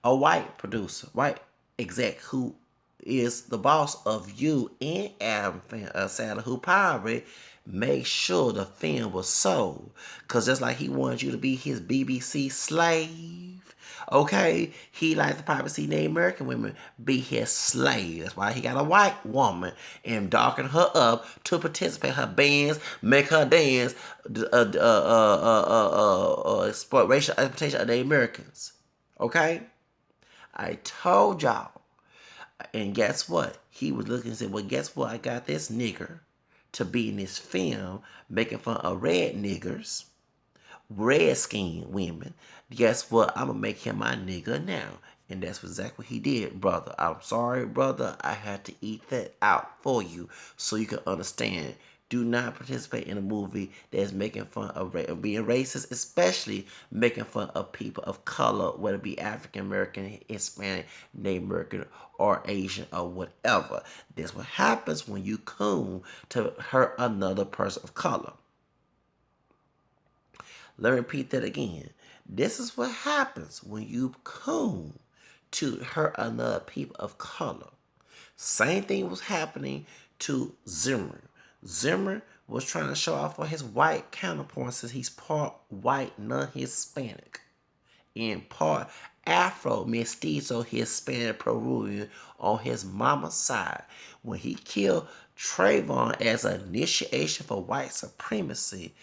S1: a white producer, white exec who is the boss of you and Adam Sandler, who probably made sure the film was sold. Because just like he wanted you to be his BBC slave, okay, he liked to probably see Native American women be his slave. That's why he got a white woman and darken her up to participate in her bands, make her dance, exploit racial exploitation of Native Americans. Okay? I told y'all. And guess what? He was looking and said, well, guess what? I got this nigger to be in this film making fun of red niggers, red skinned women. Guess what? I'm going to make him my nigger now. And that's exactly what he did, brother. I'm sorry, brother. I had to eat that out for you so you can understand. Do not participate in a movie that's making fun of being racist, especially making fun of people of color, whether it be African American, Hispanic, Native American, or Asian, or whatever. That's what happens when you coon to hurt another person of color. Let me repeat that again. This is what happens when you coon to hurt another people of color. Same thing was happening to Zimmer. Zimmer was trying to show off for his white counterpart since he's part white, non-Hispanic, and part Afro mestizo Hispanic Peruvian on his mama's side. When he killed Trayvon as an initiation for white supremacy,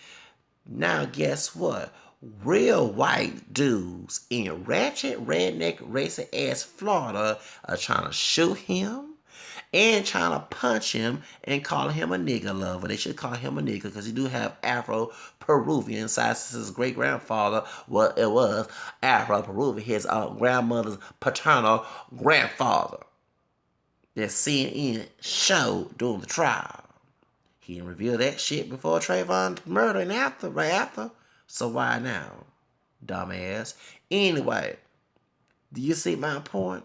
S1: now guess what? Real white dudes in ratchet, redneck, racist ass Florida are trying to shoot him and trying to punch him and call him a nigger lover. They should call him a nigger because he do have Afro-Peruvian side. Since his great-grandfather, well, it was Afro-Peruvian, his grandmother's paternal grandfather that CNN showed during the trial. He didn't reveal that shit before Trayvon's murder and after, right after. So why now, dumbass? Anyway, do you see my point?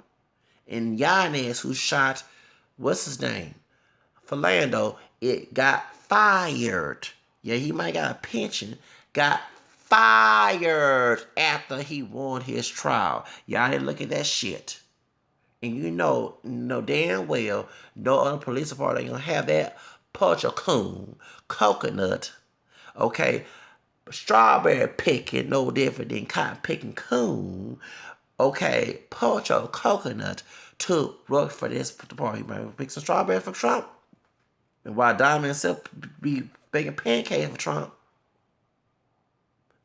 S1: And Yanez, who shot, what's his name? Philando, it got fired. Yeah, he might got a pension. Got fired after he won his trial. Y'all didn't look at that shit. And you know damn well no other police department ain't gonna have that punch a coon, coconut, okay, Strawberry picking no different than cotton picking coon. Okay, pocho coconut to work for this party. Man, pick some strawberries for Trump. And while Diamond himself be baking pancakes for Trump.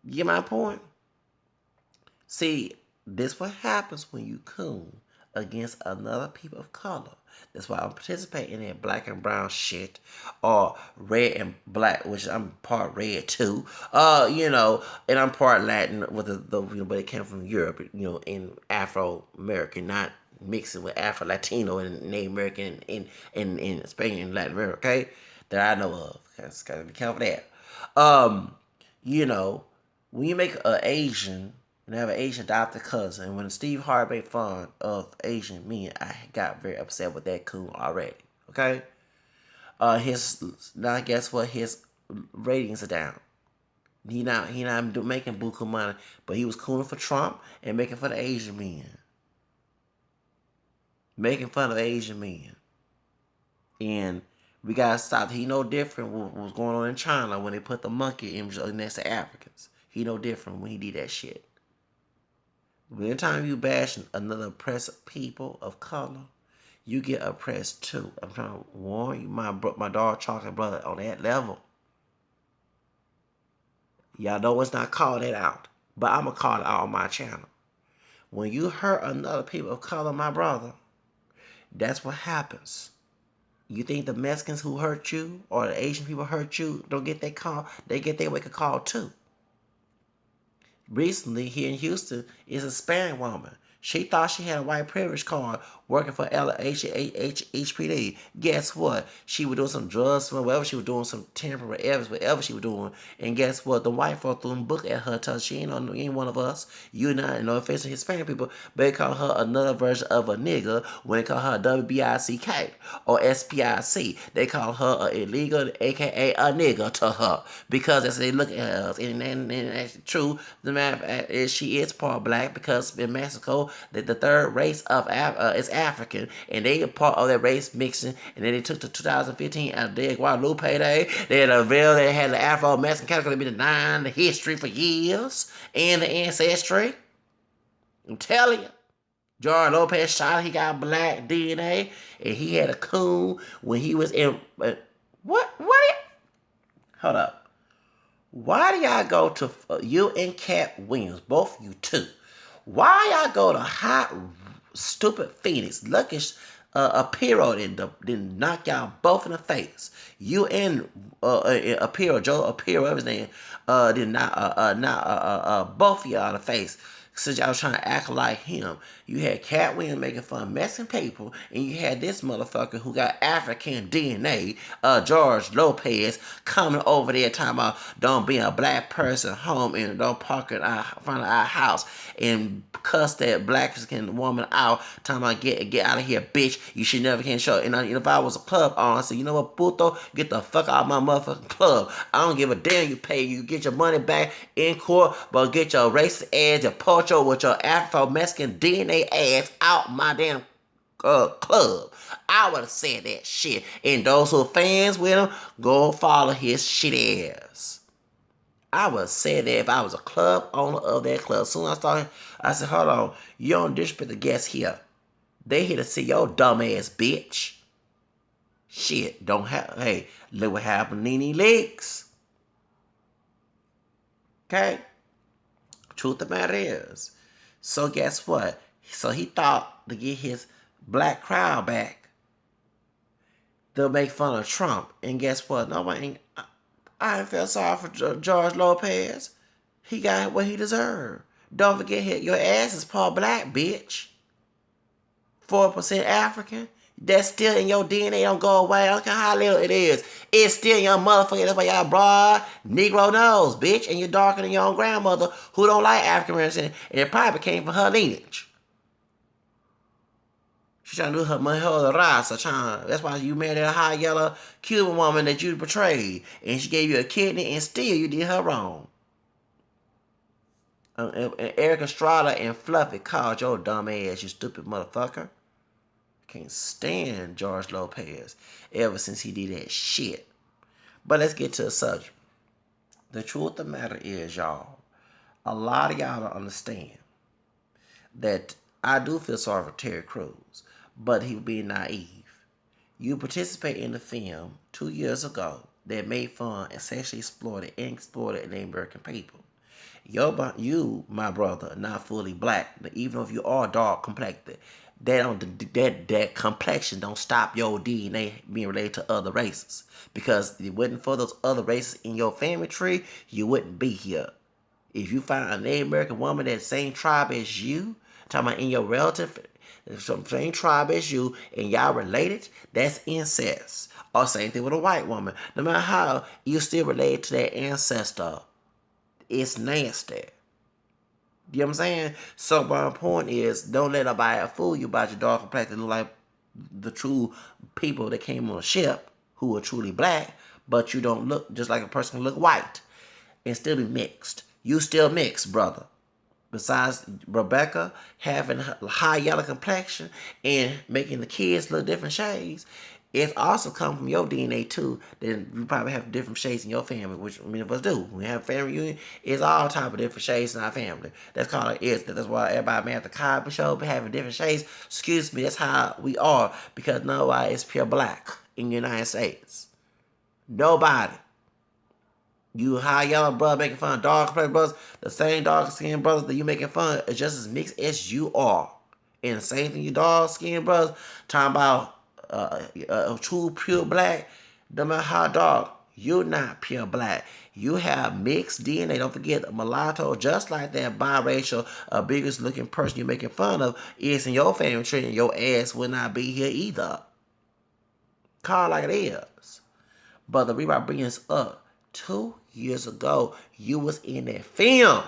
S1: You get my point? See, this what happens when you coon against another people of color. That's why I'm participating in that black and brown shit, or red and black, which I'm part red too. And I'm part Latin with but it came from Europe, in Afro American, not mixing with Afro Latino and Native American in Spain and Latin America. Okay, that I know of. Gotta be careful of that. Um, you know, when you make an Asian and have an Asian adopted cousin, and when Steve Harvey made fun of Asian men, I got very upset with that coon already. Okay, his now guess what? His ratings are down. He not making buku money, but he was cooning for Trump and making fun of Asian men, making fun of Asian men, and we gotta stop. He no different what was going on in China when they put the monkey image next to Africans. He no different when he did that shit. Anytime you bash another oppressed people of color, you get oppressed too. I'm trying to warn you, my dog chocolate brother, on that level. Y'all know it's not called that out, but I'm gonna call it out on my channel. When you hurt another people of color, my brother, that's what happens. You think the Mexicans who hurt you or the Asian people hurt you don't get their call? They get their wake up call too. Recently, here in Houston, is a Hispanic woman. She thought she had a white privilege card working for HPD. Guess what? She was doing some drugs, whatever she was doing, some temporary evidence, whatever she was doing. And guess what? The white folk threw a book at her, telling she ain't one of us. You're not, no offense to Hispanic people, but they call her another version of a nigga when they call her WBICK or SPIC. They call her an illegal, aka a nigga to her, because as they look at us. And that's true. The matter of fact is she is part black, because in Mexico, the third race of is African, and they are part of that race mixing. And then they took the 2015 out of their Guadalupe Day. They had a veil that had the Afro Mexican category been denying the history for years and the ancestry. I'm telling you. George Lopez shot. He got black DNA, and he had a coon when he was in. What? Hold up. Why do y'all go to you and Cat Williams, both of you two? Why y'all go to hot, stupid Phoenix, looking a Piro then knock y'all both in the face? You and Apiro, Joe Apiro, whatever his name, did not both of y'all in the face. Since y'all was trying to act like him, you had Cat Williams making fun of Mexican people, and you had this motherfucker who got African DNA, George Lopez, coming over there talking about don't be a black person home and don't park in front of our house and cuss that black woman out, talking about get out of here, bitch. You should never can show. And if I was a club owner, I said, you know what, puto, get the fuck out of my motherfucking club. I don't give a damn. You pay, you get your money back in court, but get your racist ass, your pocho with your Afro Mexican DNA ass out my damn club. I would have said that shit. And those who are fans with him, go follow his shit ass. I would say that if I was a club owner of that club. Soon as I started, I said, hold on, you don't disrespect the guests here. They here to see your dumb ass bitch. Shit, don't have, hey, look what happened to Nene Leaks. Okay? Truth of the matter is. So guess what? So he thought to get his black crowd back, they'll make fun of Trump. And guess what? Nobody, I ain't feel sorry for George Lopez. He got what he deserved. Don't forget, your ass is part black, bitch. 4% African. That's still in your DNA. Don't go away. I don't care how little it is. It's still in your motherfucker. That's why y'all broad Negro nose, bitch. And you're darker than your own grandmother who don't like African Americans. And it probably came from her lineage. She's trying to do her mejor raza. That's why you married that high yellow Cuban woman that you betrayed. And she gave you a kidney and still you did her wrong. And Eric Estrada and Fluffy called your dumb ass, you stupid motherfucker. Can't stand George Lopez ever since he did that shit. But let's get to the subject. The truth of the matter is, y'all, a lot of y'all don't understand that I do feel sorry for Terry Crews, but he was being naive. You participated in the film 2 years ago that made fun and sexually exploited the American people. You, my brother, not fully black, even if you are dark complected. That complexion don't stop your DNA being related to other races. Because if it wasn't for those other races in your family tree, you wouldn't be here. If you find a Native American woman that same tribe as you, talking about in your relative, same tribe as you, and y'all related, that's incest. Or same thing with a white woman. No matter how, you still related to that ancestor. It's nasty. You know what I'm saying? So my point is, don't let nobody fool you about your dark complexion look like the true people that came on a ship who are truly black, but you don't look just like a person who look white and still be mixed. You still mixed, brother. Besides Rebecca having a high yellow complexion and making the kids look different shades, it also comes from your DNA too. Then you probably have different shades in your family, which many of us do. When we have a family reunion, it's all type of different shades in our family. That's called it is. That's why everybody may have the Cosby Show be having different shades. Excuse me, that's how we are because nobody is pure black in the United States. Nobody. You high yellow brother making fun of dark skinned brothers, the same dark skinned brothers that you making fun of is just as mixed as you are. And the same thing you dark skinned brothers talking about true pure black, no matter how dark, you're not pure black. You have mixed DNA. Don't forget mulatto, just like that biracial, biggest looking person you're making fun of is in your family tree, and your ass will not be here either. Call it like it is. But the reason I bring this up, 2 years ago, you was in that film.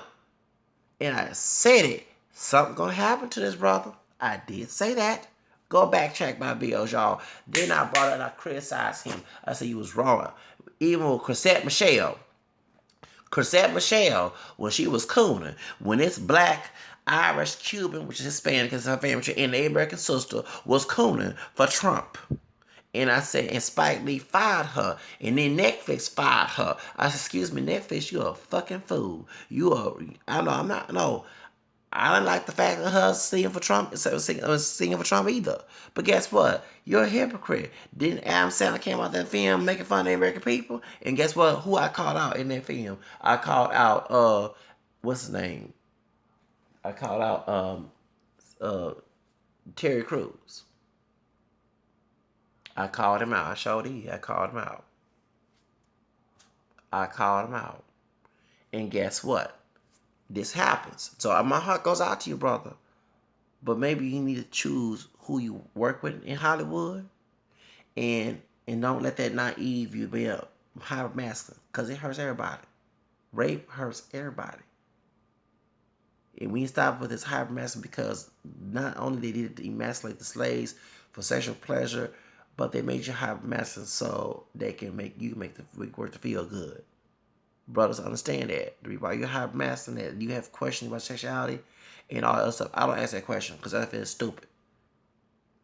S1: And I said it. Something gonna happen to this brother. I did say that. Go backtrack my videos, y'all. Then I brought it and I criticized him. I said he was wrong. Even with Chrisette Michele. Chrisette Michele, when she was cooning, when it's black, Irish, Cuban, which is Hispanic, because her family, and the American sister was cooning for Trump. And I said, and Spike Lee fired her. And then Netflix fired her. I said, excuse me, Netflix, you're a fucking fool. You are, I know, I'm not, no. I didn't like the fact of her singing for Trump, singing for Trump either. But guess what? You're a hypocrite. Didn't Adam Sandler came out that film making fun of the American people? And guess what? Who I called out in that film? I called out, what's his name? I called out, uh, Terry Crews. I called him out. I showed you. I called him out. I called him out. And guess what? This happens. So my heart goes out to you, brother. But maybe you need to choose who you work with in Hollywood, and don't let that naive you be a high masculine, because it hurts everybody. Rape hurts everybody. And we stop with this hyper masculine because not only they did it to emasculate the slaves for sexual pleasure, but they made you hyper masculine so they can make you make the work to feel good. Brothers understand that. While you're hyper masculine, that you have questions about sexuality and all that other stuff, I don't ask that question because I feel stupid.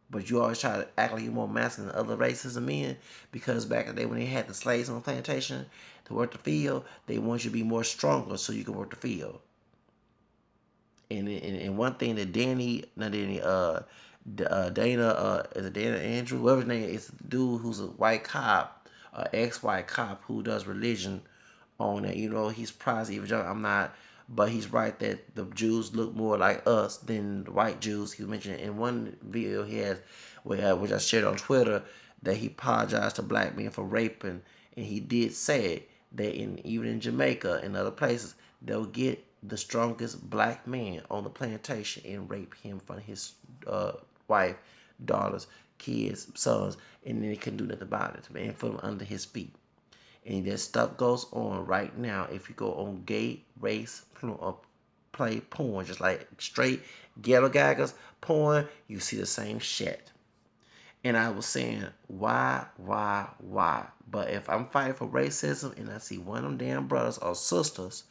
S1: But you always try to act like you're more masculine than other races of men because back in the day when they had the slaves on the plantation to work the field, they want you to be more stronger so you can work the field. And one thing that Dana, is it Dana Andrew, whatever his name is, the dude who's a white cop, ex-white cop who does religion on it. He's probably even young. I'm not, but he's right that the Jews look more like us than the white Jews. He mentioned in one video he has, which I shared on Twitter, that he apologized to black men for raping, and he did say that even in Jamaica and other places, they'll get the strongest black man on the plantation and rape him in front of his wife, daughters, kids, sons, and then he couldn't do nothing about it, man, put him under his feet. And that stuff goes on right now. If you go on gay race play porn, just like straight ghetto gaggers porn, you see the same shit. And I was saying, why? But if I'm fighting for racism and I see one of them damn brothers or sisters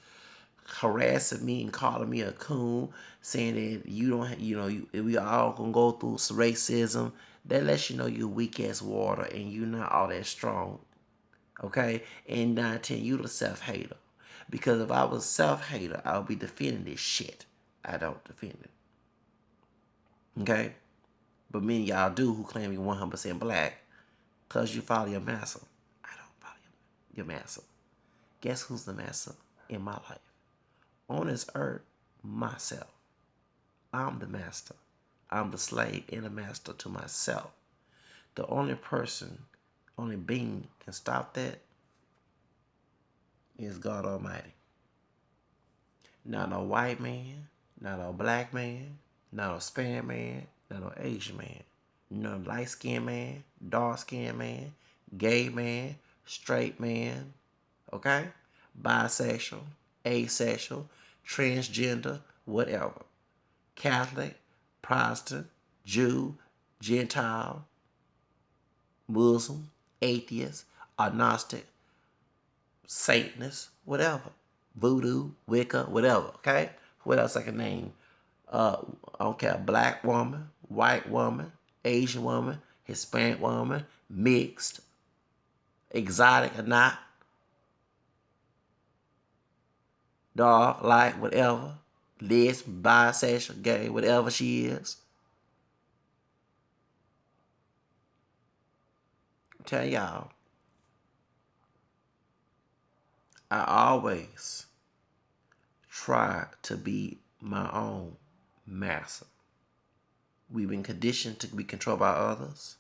S1: harassing me and calling me a coon, saying that you don't, we all gonna go through some racism, that lets you know you're weak as water and you're not all that strong. Okay? And 9, 10, you the self-hater. Because if I was self-hater, I would be defending this shit. I don't defend it. Okay? But many of y'all do who claim you're 100% black because you follow your master. I don't follow your master. Guess who's the master in my life? On this earth, myself. I'm the master. I'm the slave and the master to myself. The only person, only being can stop that is God Almighty. Not no white man, not no black man, not no Hispanic man, not no Asian man, no light skinned man, dark skinned man, gay man, straight man, okay? Bisexual, asexual, transgender, whatever. Catholic, Protestant, Jew, Gentile, Muslim, atheist, agnostic, Satanist, whatever. Voodoo, Wicca, whatever, okay? What else I can name? I don't care, black woman, white woman, Asian woman, Hispanic woman, mixed, exotic or not, dark, light, whatever, lesbian, bisexual, gay, whatever she is. Tell y'all, I always try to be my own master. We've been conditioned to be controlled by others,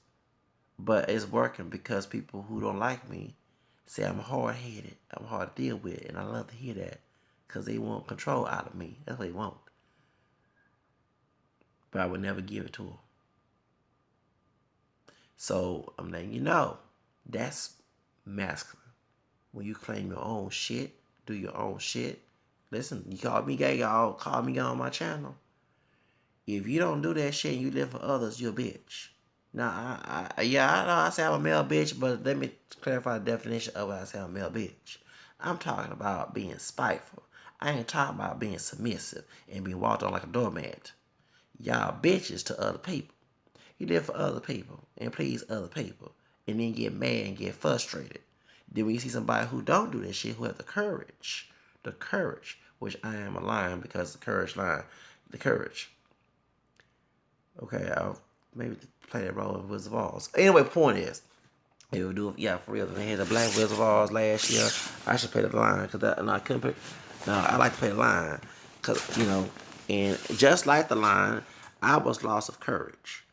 S1: but it's working because people who don't like me say I'm hard-headed, I'm hard to deal with, and I love to hear that because they want control out of me. That's what they want. But I would never give it to them. So I'm letting you know, that's masculine. When you claim your own shit, do your own shit. Listen, you call me gay, y'all call me gay on my channel. If you don't do that shit and you live for others, you're a bitch. Now, I know I say I'm a male bitch, but let me clarify the definition of when I say I'm a male bitch. I'm talking about being spiteful. I ain't talking about being submissive and being walked on like a doormat. Y'all bitches to other people. You live for other people and please other people, and then get mad and get frustrated. Then when you see somebody who don't do that shit, who have the courage, which I am a lion because the courage. Okay, I'll maybe play that role in Wizard of Oz. Anyway, point is, they would do it, yeah, for real. They had the Black Wizard of Oz last year. I should play the line because I couldn't play. No, I like to play the line because and just like the line, I was lost of courage.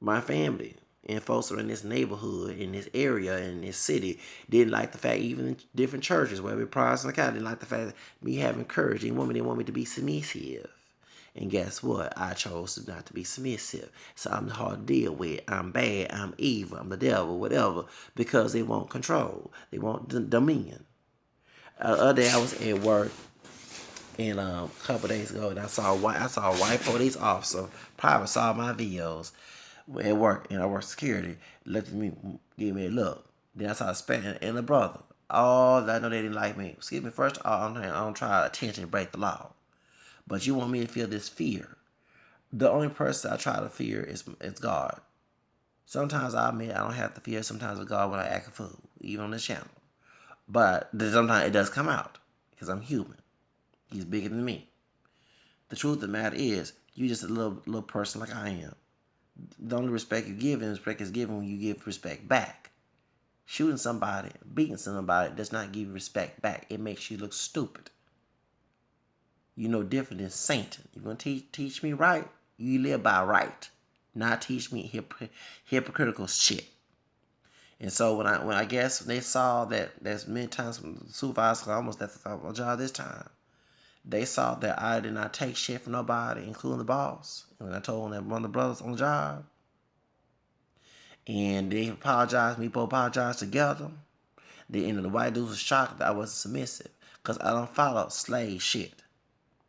S1: My family and folks in this neighborhood, in this area, in this city, didn't like the fact, even in different churches, whether it's Protestant or Catholic, didn't like the fact that me having courage. They want me to be submissive. And guess what? I chose not to be submissive. So I'm hard to deal with. I'm bad. I'm evil. I'm the devil, whatever. Because they want control. They want dominion. Other day I was at work, and a couple days ago, and I saw a white police officer. Probably saw my videos at work, and I work security. Looked at me, gave me a look. Then I saw a Spanish and a brother. All I know they didn't like me. Excuse me. First of all, I don't try to attention break the law, but you want me to feel this fear. The only person I try to fear is God. Sometimes I admit I don't have to fear sometimes with God when I act a fool, even on this channel. But sometimes it does come out because I'm human. He's bigger than me. The truth of the matter is, you just a little person like I am. The only respect you give and respect is given when you give respect back. Shooting somebody, beating somebody does not give you respect back. It makes you look stupid. You know different than Satan. You're going to teach me right, you live by right. Not teach me hypocritical shit. And so when I guess they saw that there's many times from the supervisor almost left my job this time. They saw that I did not take shit from nobody, including the boss. And when I told one of the brothers on the job, and they apologized, we both apologized together. The white dude was shocked that I wasn't submissive, because I don't follow slave shit.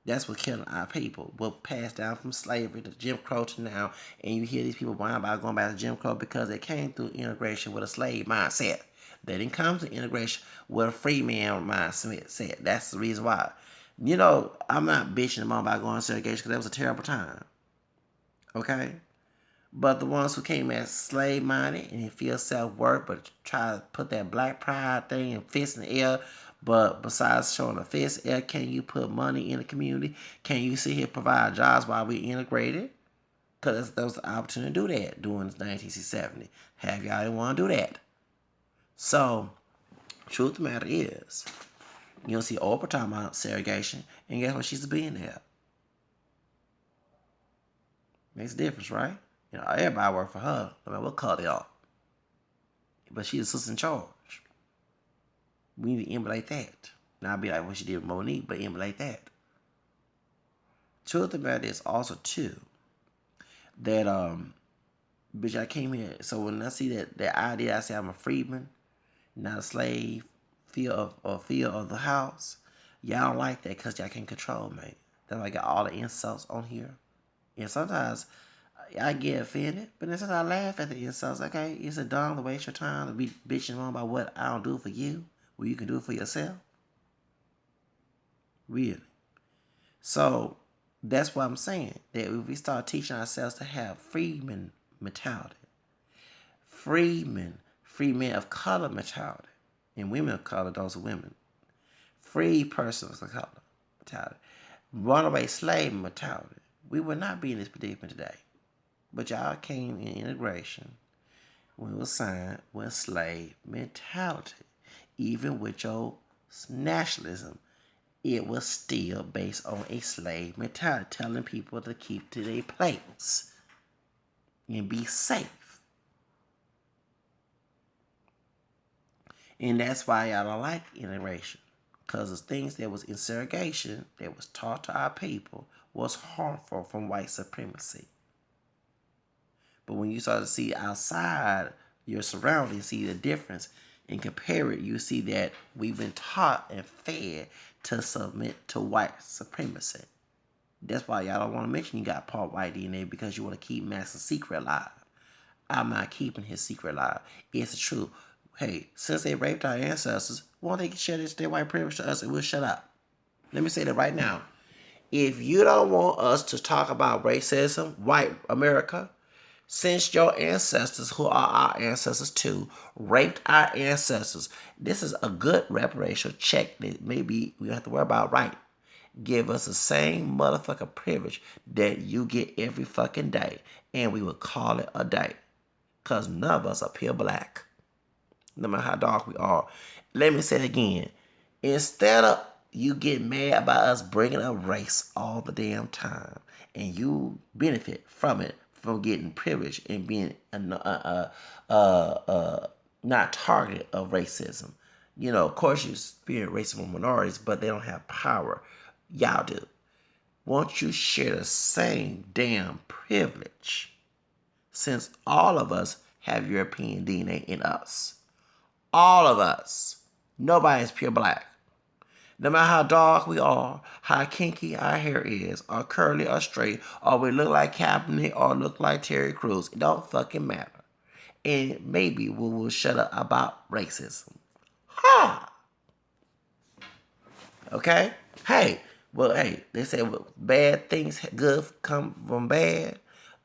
S1: That's what killing our people. We're passed down from slavery to Jim Crow to now, and you hear these people whine about going back to Jim Crow because they came through integration with a slave mindset. They didn't come to integration with a free man mindset. That's the reason why. I'm not bitching them about going to segregation because that was a terrible time. Okay? But the ones who came as slave minded and feel self worth but try to put that black pride thing and fist in the air, But besides showing a face, can you put money in the community? Can you sit here provide jobs while we integrated? Because there was the opportunity to do that during 1970. Have y'all didn't want to do that. So, truth of the matter is, you don't see Oprah talking about segregation, and guess what? She's a billionaire. Makes a difference, right? Everybody work for her, no matter what color they are. But she's the sister in charge. We need to emulate that. Not be like what she did with Monique, but emulate that. Truth of the matter is also too that bitch, I came here. So when I see that idea, I say I'm a freedman, not a slave, fear of the house. Y'all don't like that because y'all can't control me. That's why I got all the insults on here. And sometimes I get offended, but then sometimes I laugh at the insults. Okay, is it dumb to waste your time to be bitching on about what I don't do for you, what you can do for yourself? Really? So that's what I'm saying. That if we start teaching ourselves to have freedman mentality, free men of color mentality, and women of color, those are women, free persons of color mentality, runaway slave mentality, we would not be in this predicament today. But y'all came in integration when it was signed with slave mentality. Even with your nationalism, it was still based on a slave mentality, telling people to keep to their place and be safe. And that's why y'all don't like integration. Because the things that was in segregation that was taught to our people was harmful from white supremacy. But when you start to see outside your surroundings, see the difference and compare it, you see that we've been taught and fed to submit to white supremacy. That's why y'all don't want to mention you got part white DNA, because you want to keep Master's secret alive. I'm not keeping his secret alive. It's the truth. Hey, since they raped our ancestors, why don't they share their white privilege to us and we'll shut up? Let me say that right now. If you don't want us to talk about racism, white America, since your ancestors, who are our ancestors too, raped our ancestors, this is a good reparational check that maybe we don't have to worry about, right? Give us the same motherfucking privilege that you get every fucking day, and we would call it a day. Because none of us are pure black, no matter how dark we are. Let me say it again. Instead of you get mad about us bringing up race all the damn time, and you benefit from it, from getting privilege and being not targeted of racism. Of course, you experience racism with minorities, but they don't have power. Y'all do. Won't you share the same damn privilege? Since all of us have European DNA in us. All of us. Nobody is pure black. No matter how dark we are, how kinky our hair is, or curly or straight, or we look like Kaepernick or look like Terry Crews, it don't fucking matter. And maybe we will shut up about racism. Ha! Okay? Hey, they say bad things good come from bad.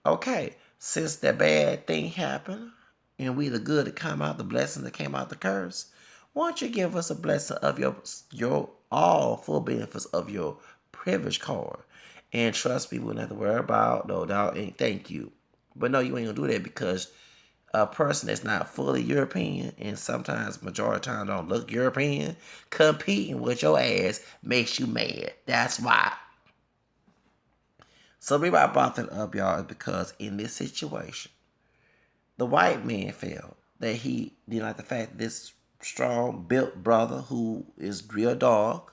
S1: Okay, since that bad thing happened, and we the good that come out, the blessing that came out the curse, why don't you give us a blessing of your all full benefits of your privilege card? And trust me, we wouldn't have to worry about no doubt and thank you. But no, you ain't gonna do that because a person that's not fully European and sometimes majority of the time don't look European, competing with your ass makes you mad. That's why. So maybe I brought that up, y'all, is because in this situation, the white man felt that he didn't like the fact that this strong built brother who is real dog,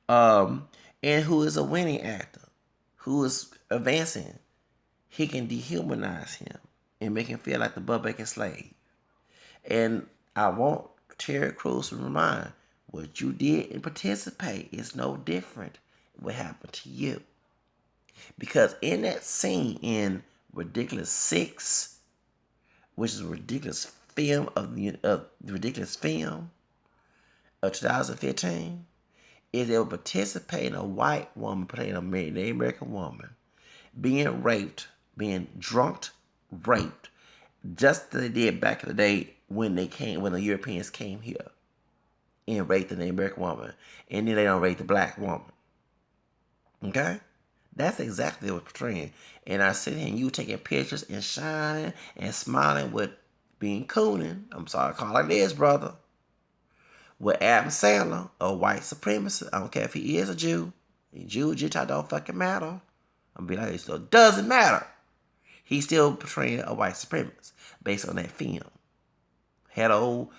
S1: and who is a winning actor, who is advancing, he can dehumanize him and make him feel like the butt-baking slave. And I want Terry Crews to remind what you did and participate is no different what happened to you. Because in that scene in Ridiculous 6, which is a ridiculous film of the ridiculous film of 2015, is they were participating a white woman playing a Native American woman being raped, being drunk, raped, just as they did back in the day when the Europeans came here. and rate the Native American woman, and then they don't rate the black woman. Okay? That's exactly what we're portraying. And I sit here and you taking pictures and shining and smiling with being cooning. I'm sorry to call it this, brother. With Adam Sandler, a white supremacist. I don't care if he is a Jew. Jew, Gentile don't fucking matter. I'm be like, it still doesn't matter. He's still portraying a white supremacist based on that film. Had old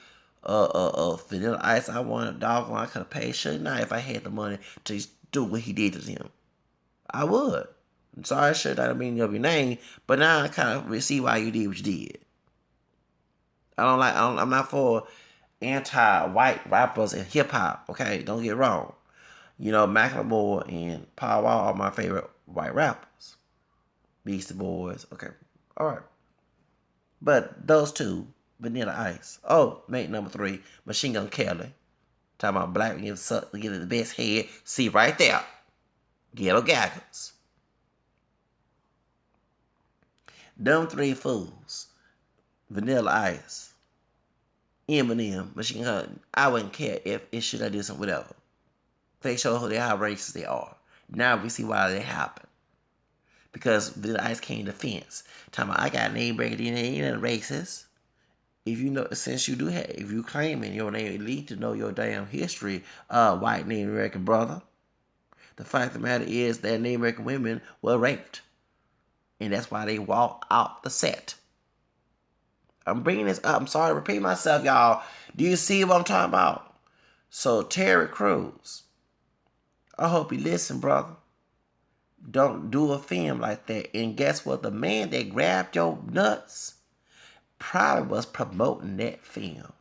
S1: Vanilla Ice. I wanted a dog. I could have paid Suge Knight if I had the money to do what he did to him. I would. I'm sorry, Suge Knight, I mean of your name, but now I kind of see why you did what you did. I'm not for anti-white rappers and hip hop. Okay, don't get wrong. You know, Macklemore and Paul Wall are my favorite white rappers. Beastie Boys. Okay, all right. But those two, Vanilla Ice. Oh, mate, number 3, Machine Gun Kelly. Talking about black get the best head. See right there. Ghetto Gaggers. Them 3 fools. Vanilla Ice. Eminem. Machine Gun. I wouldn't care if it should I do something, whatever. They show how racist they are. Now we see why they happen. Because Vanilla Ice came to defense. Talking about I got name breaking DNA, you ain't racist. If you know, since you do have, if you claiming your name elite to know your damn history, white Native American brother, the fact of the matter is that Native American women were raped, and that's why they walked out the set. I'm bringing this up. I'm sorry to repeat myself, y'all. Do you see what I'm talking about? So Terry Crews, I hope you listen, brother. Don't do a film like that. And guess what? The man that grabbed your nuts probably was promoting that film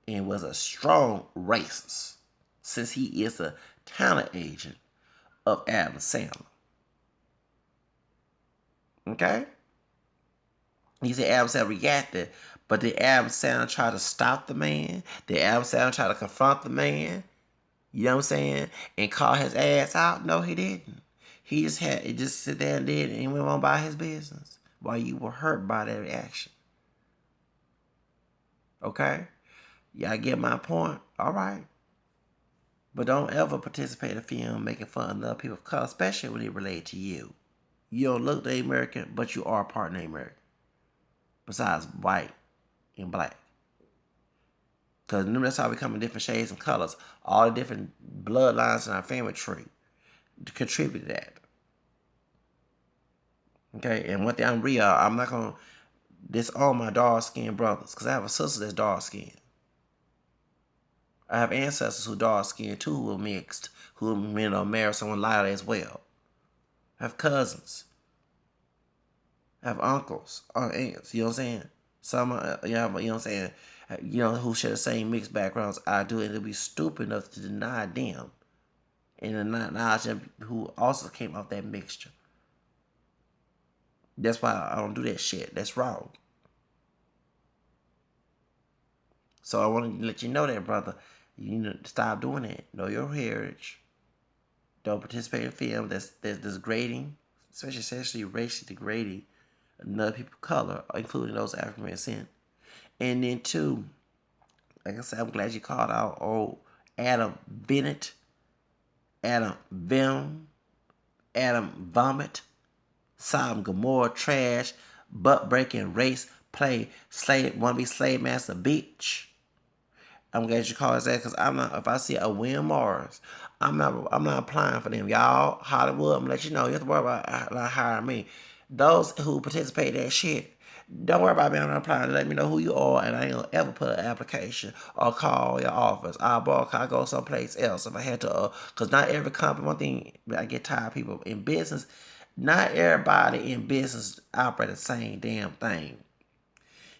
S1: and was a strong racist, since he is a talent agent of Adam Sandler. Okay? He said Adam Sandler reacted, but did Adam Sandler try to stop the man? Did Adam Sandler try to confront the man? You know what I'm saying? And call his ass out? No, he didn't. He just sit there and did it and went on by his business while you were hurt by that reaction. Okay? Y'all get my point? All right. But don't ever participate in a film making fun of other people of color, especially when they relate to you. You don't look Native American, but you are part Native American. Besides white and black. Because that's how we come in different shades and colors. All the different bloodlines in our family tree to contribute to that. Okay, and one thing I'm real, I'm not going to disown my dark skinned brothers. Because I have a sister that's dark skinned. I have ancestors who dark skinned too, who are mixed, who married someone lighter as well. I have cousins. I have uncles, aunts, you know what I'm saying? Some, you know what I'm saying? Who share the same mixed backgrounds I do, and it'll be stupid enough to deny them and not acknowledge them who also came off that mixture. That's why I don't do that shit. That's wrong. So I want to let you know that, brother. You need to stop doing that. Know your heritage. Don't participate in film that's degrading, especially racially degrading another people of color, including those African American. And then 2, like I said, I'm glad you called out old Adam Venit, Adam Vim, Adam Vomit, Sodom Gomorrah Trash, butt breaking race play slave wannabe slave master bitch. I'm glad you called us that because I'm not. If I see a Win Mars, I'm not applying for them. Y'all, Hollywood, I'm gonna let you know. You have to worry about not hiring me. Those who participate in that shit, don't worry about me. I'm not applying. Let me know who you are, and I ain't gonna ever put an application or call your office. I go someplace else if I had to. Cause not every company. One thing I get tired of people in business. Not everybody in business operate the same damn thing.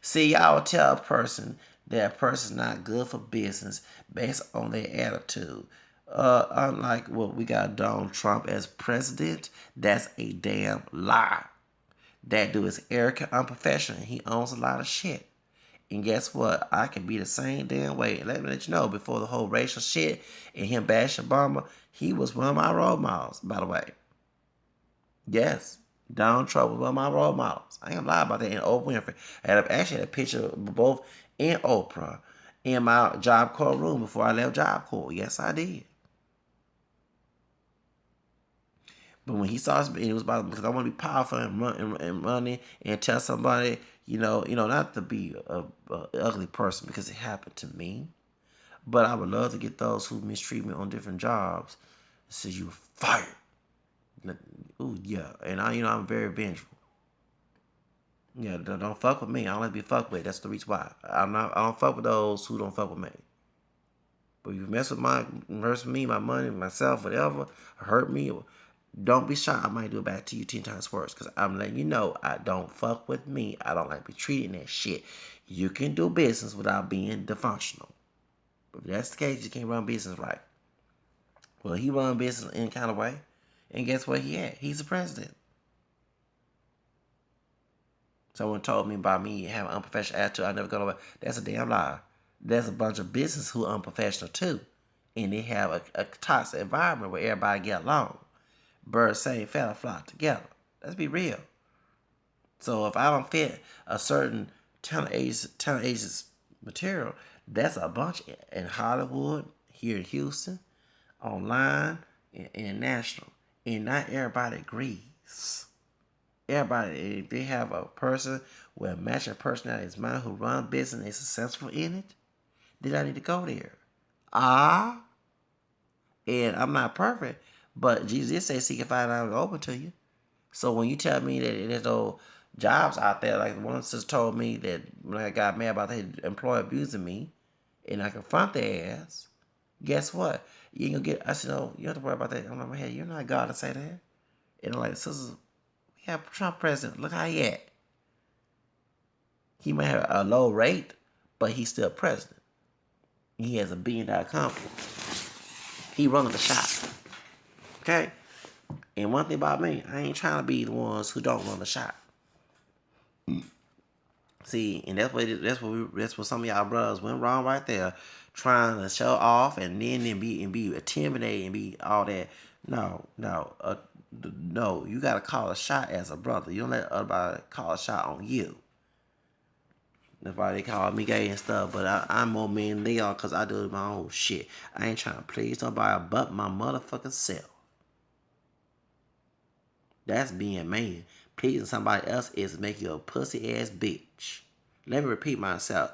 S1: See, y'all tell a person that a person's not good for business based on their attitude. Unlike what we got Donald Trump as president, that's a damn lie. That dude is arrogant, unprofessional. He owns a lot of shit. And guess what? I can be the same damn way. Let me let you know, before the whole racial shit and him bashing Obama, he was one of my role models, by the way. Yes. Donald Trump was one of my role models. I ain't gonna lie about that. And Oprah Winfrey. I actually had a picture of both and Oprah in my Job Corps room before I left Job Corps. Yes, I did. But when he starts, it was about because I want to be powerful and money and tell somebody, not to be a ugly person because it happened to me. But I would love to get those who mistreat me on different jobs. Says you were fired. Ooh, yeah, and I'm very vengeful. Yeah, don't fuck with me. I don't like to be fucked with. That's the reason why I don't fuck with those who don't fuck with me. But if you mess with me, my money, myself, whatever, hurt me, don't be shy. I might do it back to you 10 times worse. Because I'm letting you know, I don't fuck with me. I don't like to be treated that shit. You can do business without being dysfunctional. But if that's the case, you can't run business right. Well, he run business in any kind of way. And guess what he had? He's the president. Someone told me about me having an unprofessional attitude. I never go nowhere. That's a damn lie. There's a bunch of business who are unprofessional too. And they have a toxic environment where everybody get along. Birds sing, feather flock together. Let's be real. So if I don't fit a certain talent agent's material, that's a bunch in Hollywood, here in Houston, online, and national. And not everybody agrees. Everybody, if they have a person with a matching personality as mine who run business and is successful in it, then I need to go there. And I'm not perfect, but Jesus says seek and find out open to you. So when you tell me that there's no jobs out there, like one sister told me that when I got mad about the employer abusing me, and I confront their ass, guess what? You ain't gonna get. I said, no, you don't have to worry about that. I'm like, hey, you're not God to say that. And I'm like, sisters, we have Trump president. Look how he at. He might have a low rate, but he's still president. He has $1 billion company. He running the shop. Okay? And one thing about me, I ain't trying to be the ones who don't run the shop. See, and that's what some of y'all brothers went wrong right there, trying to show off and then be intimidated and be all that. No, you gotta call a shot as a brother. You don't let other call a shot on you. That's why they call me gay and stuff, but I'm more mean than they are because I do my own shit. I ain't trying to please nobody but my motherfucking self. That's being man. Pleasing somebody else is make you a pussy ass bitch. Let me repeat myself.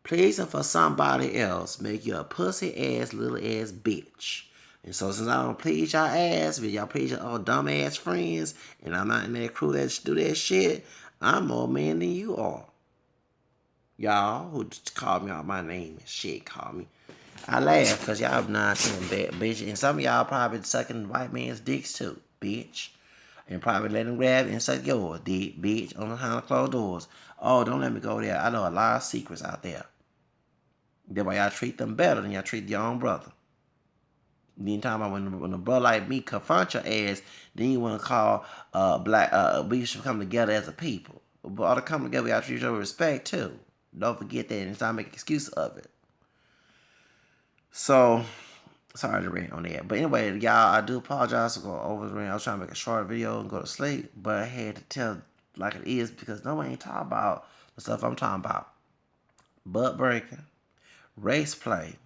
S1: Pleasing for somebody else make you a pussy ass little ass bitch. And so since I don't please y'all ass, but y'all please your old dumb ass friends, and I'm not in that crew that do that shit, I'm more man than you are. Y'all who just called me out my name and shit call me. I laugh because y'all not saying bad bitch. And some of y'all probably sucking white man's dicks too, bitch. And probably let him grab and suck yours, dick, bitch, on the behind closed doors. Oh, don't let me go there. I know a lot of secrets out there. That's why y'all treat them better than y'all treat your own brother. Then talking about when a brother like me confront your ass, then you want to call we should come together as a people. But all to come together, we got to treat each other with respect too. Don't forget that and stop making excuses of it. So, sorry to rant on that. But anyway, y'all, I do apologize for going over the rant. I was trying to make a short video and go to sleep, but I had to tell like it is because no one ain't talking about the stuff I'm talking about. Butt breaking, race play,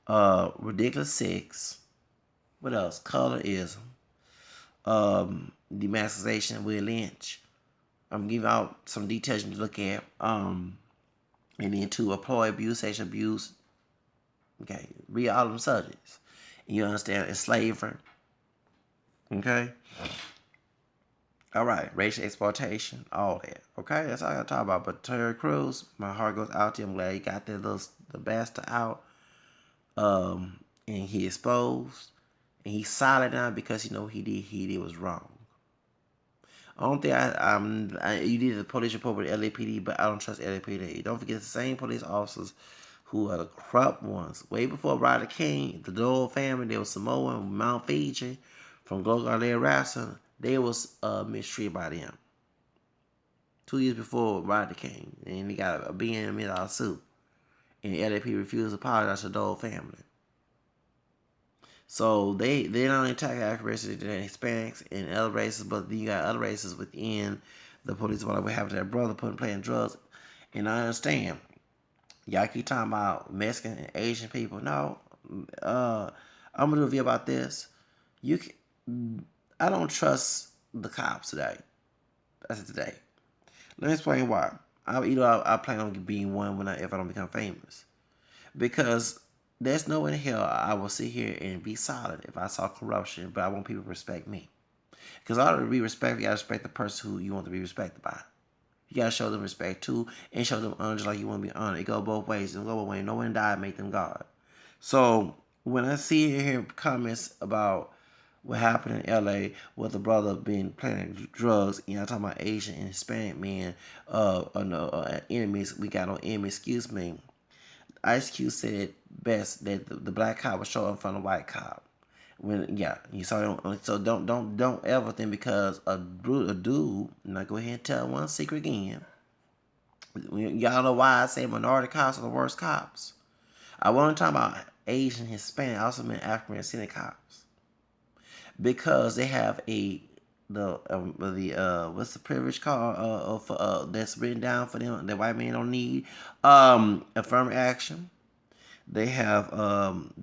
S1: ridiculous sex, what else? Colorism, demasculization with Lynch. I'm giving out some details to look at. And then to employee abuse, sexual abuse. Okay, read all of them subjects. And you understand it's slavery. Okay? Alright, racial exploitation, all that. Okay, that's all I gotta talk about. But Terry Crews, my heart goes out to him. I'm glad he got the bastard out. And he exposed. And he's solid now because he did was wrong. I don't think you did a police report with LAPD, but I don't trust LAPD. Don't forget the same police officers who are the corrupt ones. Way before Rodney King, the Dole family, there was Samoan, Mount Fiji, from Glogale Wrestling, they was mistreated by them. 2 years before Rodney King, and he got a $1 billion suit. And the LAPD refused to apologize to the Dole family. So they not only attack accuracy to Hispanics and other races, but then you got other races within the police. What we have their brother playing drugs, and I understand Y'all keep talking about Mexican and Asian people. No, uh, I'm gonna do a video about this. You, I don't trust the cops today. That's it today. Let me explain why. I plan on being one if I don't become famous. Because there's no way in hell I will sit here and be solid if I saw corruption, but I want people to respect me. Because in order to be respected, you gotta respect the person who you want to be respected by. You gotta show them respect too, and show them honor just like you want to be honored. It go both ways. It go both ways. No one died, make them God. So when I see and hear comments about what happened in LA with the brother being planting drugs, you know, I'm talking about Asian and Hispanic men, no, enemies, we got no enemies, excuse me. Ice Cube said it best that the black cop was showing from the white cop. When you saw them, so don't ever think because a dude. Now go ahead and tell one secret again. Y'all know why I say minority cops are the worst cops. I want to talk about Asian, Hispanic, I also meant African Descendant cops because they have the what's the privilege called that's written down for them that white men don't need affirmative action. They have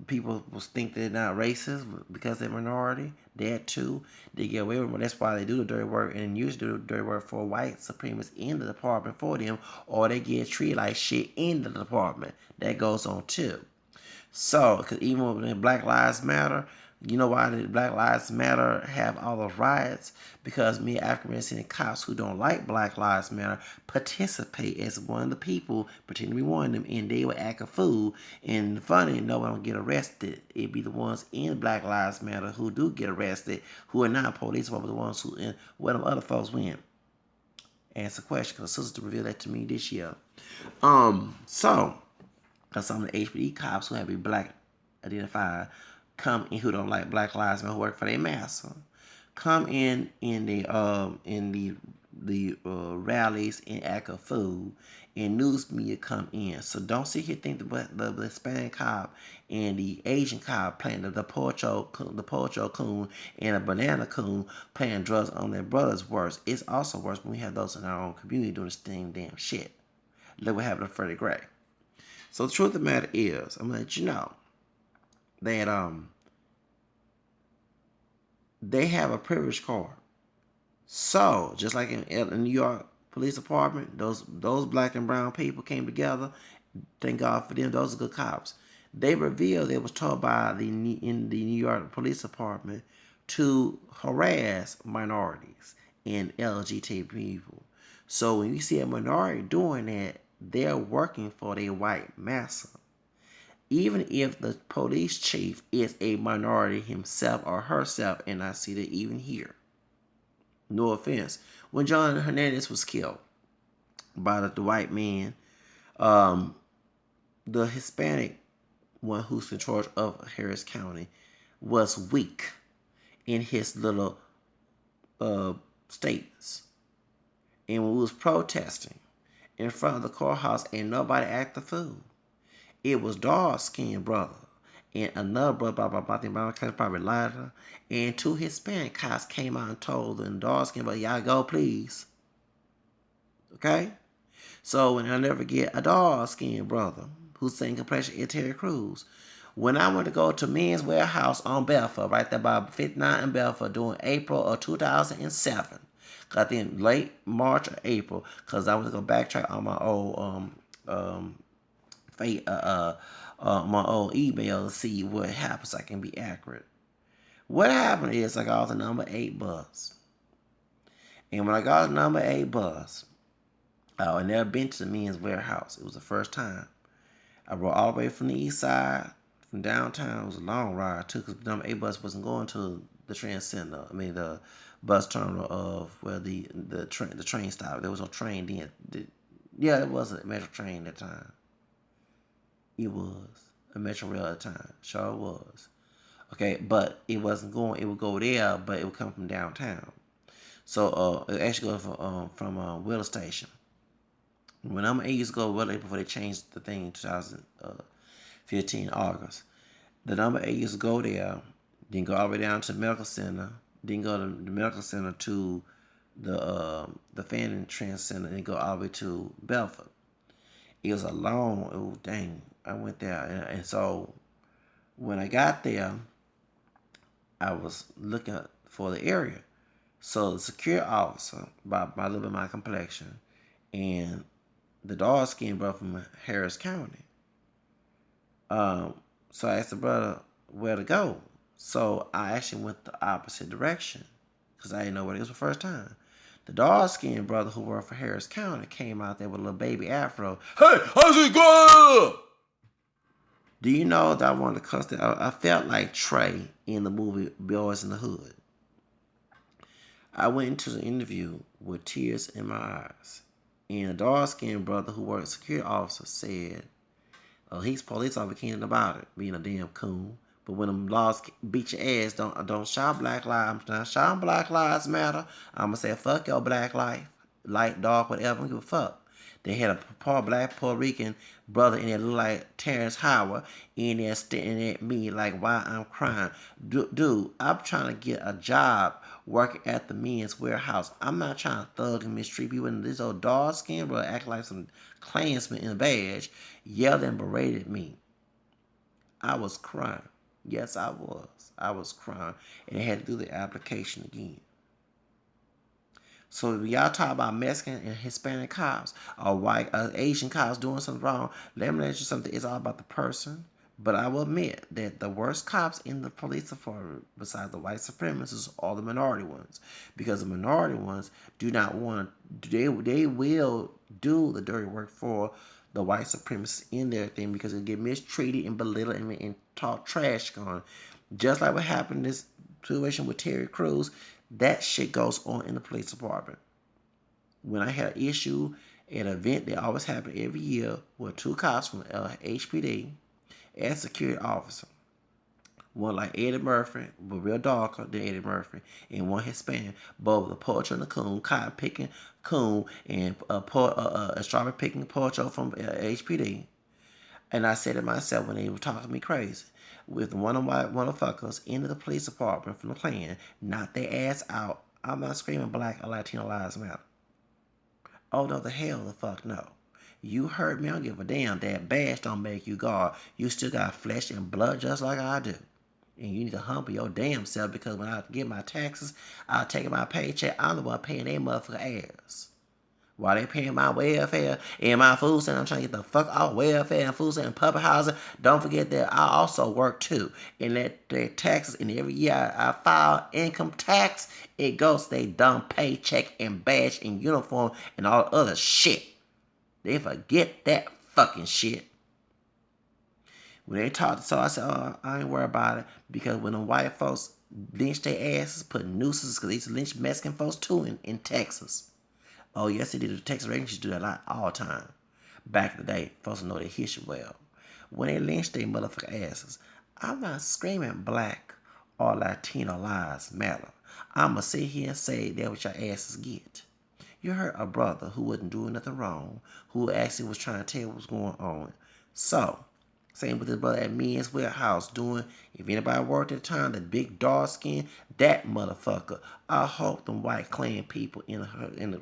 S1: people who think they're not racist because they're minority. That too, they get away with it. That's why they do the dirty work and usually do the dirty work for white supremacists in the department for them, or they get treated like shit in the department. That goes on too. So, because even when Black Lives Matter, you know why the Black Lives Matter have all those riots? Because me African American cops who don't like Black Lives Matter participate as one of the people, pretend to be one of them, and they will act a fool. And funny, no one will get arrested. It be the ones in Black Lives Matter who do get arrested, who are not police, but the ones who in where them other folks went. Answer the question, because sister revealed that to me this year. So because some of the HPD cops who have a black identified come in who don't like Black Lives Matter who work for their master come in the rallies and act a fool and news media come in. So don't sit here think the Hispanic cop and the Asian cop playing the pocho coon and a banana coon playing drugs on their brothers worse. It's also worse when we have those in our own community doing the same damn shit. Look what happened to Freddie Gray. So the truth of the matter is, I'm gonna let you know that they have a privilege card. So just like in New York Police Department, those black and brown people came together. Thank God for them. Those are good cops. They revealed they was told by in the New York Police Department to harass minorities and LGBT people. So when you see a minority doing that, they're working for their white master. Even if the police chief is a minority himself or herself, and I see that even here. No offense. When John Hernandez was killed by the white man, um, the Hispanic one who's in charge of Harris County was weak in his little statements. And when we was protesting in front of the courthouse, ain't nobody act the fool. It was dark skinned brother and another brother by the Brown County probably lighter. And two Hispanic cops came out and told the dark skinned brother, y'all go please. Okay? So when I never get a dark skinned brother who's same complexion in Terry Crews. When I went to go to Men's Warehouse on Belford, right there by 59 and Belford during April of 2007. I think late March or April, because I was going to backtrack on my old my old email to see what happened so I can be accurate. What happened is I got the number 8 bus. And when I got the number 8 bus, I had never been to the Men's Warehouse. It was the first time. I rode all the way from the east side, from downtown. It was a long ride too, because the number 8 bus wasn't going to the Trans Center. I mean the bus terminal of where the train stop. There was no train then. Yeah, it was a metro train at the time. It was a metro rail at the time. Sure was. Okay, but it wasn't going. It would go there, but it would come from downtown. So it actually goes from Wheeler Station. When I'm 8 years ago, Wheeler before they changed the thing in 2015 August. The number 8 used to go there, then go all the way down to the medical center, then go to the medical center to the Fannin Trans Center, and go all the way to Belford. It was a long, oh dang, I went there. And so when I got there, I was looking for the area. So the security officer, by a little bit of my complexion, and the dark skinned brother from Harris County. Um, so I asked the brother where to go. So I actually went the opposite direction because I didn't know where it was the first time. The dark skinned brother who worked for Harris County came out there with a little baby afro. Hey, how's it going? Do you know that I wanted to cuss that? I felt like Trey in the movie Boys in the Hood. I went into the interview with tears in my eyes. And a dark skinned brother who worked as a security officer said, oh, he's police officer, can't about it, being a damn coon. But when them laws beat your ass, don't shout Black Lives. I'm not shouting Black Lives Matter. I'm gonna say fuck your black life, light, dark, whatever. I don't give a fuck. They had a poor black Puerto Rican brother in there look like Terrence Howard in there staring at me like why I'm crying. Dude, I'm trying to get a job working at the men's warehouse. I'm not trying to thug and mistreat people. And this old dog skin brother acting like some Klansman in a badge yelled and berated me. I was crying. Yes, I was. I was crying. And I had to do the application again. So if y'all talk about Mexican and Hispanic cops or white Asian cops doing something wrong, let me let you something. It's all about the person. But I will admit that the worst cops in the police department, besides the white supremacists, are the minority ones. Because the minority ones do not want to, they will do the dirty work for the white supremacists in their thing because they get mistreated and belittled and talk trash on. Just like what happened in this situation with Terry Crews, that shit goes on in the police department. When I had an issue at an event that always happened every year with two cops from HPD and security officer. One like Eddie Murphy, but real darker than Eddie Murphy, and one Hispanic, both the poacher and the coon, cotton picking coon, and a strawberry picking poacher from HPD. And I said to myself when they were talking to me crazy, with one of my motherfuckers into the police department from the Klan, knock their ass out. I'm not screaming Black or Latino lives matter. Oh no, the hell the fuck no. You hurt me, I don't give a damn. That badge don't make you God. You still got flesh and blood just like I do. And you need to humble your damn self because when I get my taxes, I'll take my paycheck. I'm the one paying their motherfucker ass. While they paying my welfare and my food stamp, I'm trying to get the fuck out welfare and food stamp and public housing. Don't forget that I also work too. And that their taxes, and every year I file income tax, it goes to their dumb paycheck and badge and uniform and all other shit. They forget that fucking shit. When they talked, so I said, oh, I ain't worried about it because when the white folks lynch their asses, put nooses, because they used to lynch Mexican folks too in Texas. Oh, yes, they did. The Texas Rangers used to do that a lot all the time. Back in the day, folks know their history well. When they lynched their motherfucking asses, I'm not screaming Black or Latino lives matter. I'ma sit here and say that what your asses get. You heard a brother who wasn't doing nothing wrong, who actually was trying to tell what was going on. So, same with his brother at Men's Warehouse doing, if anybody worked at the time, the big dark skin, that motherfucker. I hope them white Klan people in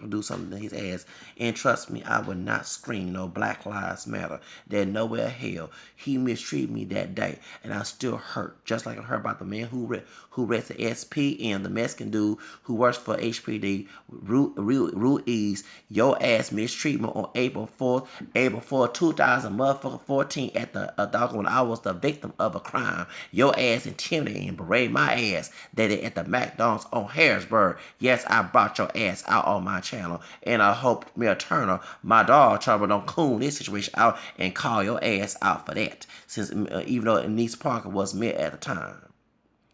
S1: do something to his ass. And trust me, I would not scream no Black Lives Matter. There's nowhere hell. He mistreated me that day, and I still hurt. Just like I heard about the man who read the SP and the Mexican dude who works for HPD, Ruiz. Your ass mistreated me on April 4th, 2014 at the dog when I was the victim of a crime. Your ass intimidated and berated my ass that at the McDonald's on Harrisburg. Yes, I brought your ass out on my channel, and I hope Mayor Turner, my dog Trouble, don't coon this situation out and call your ass out for that. Since even though Denise Parker was mayor at the time.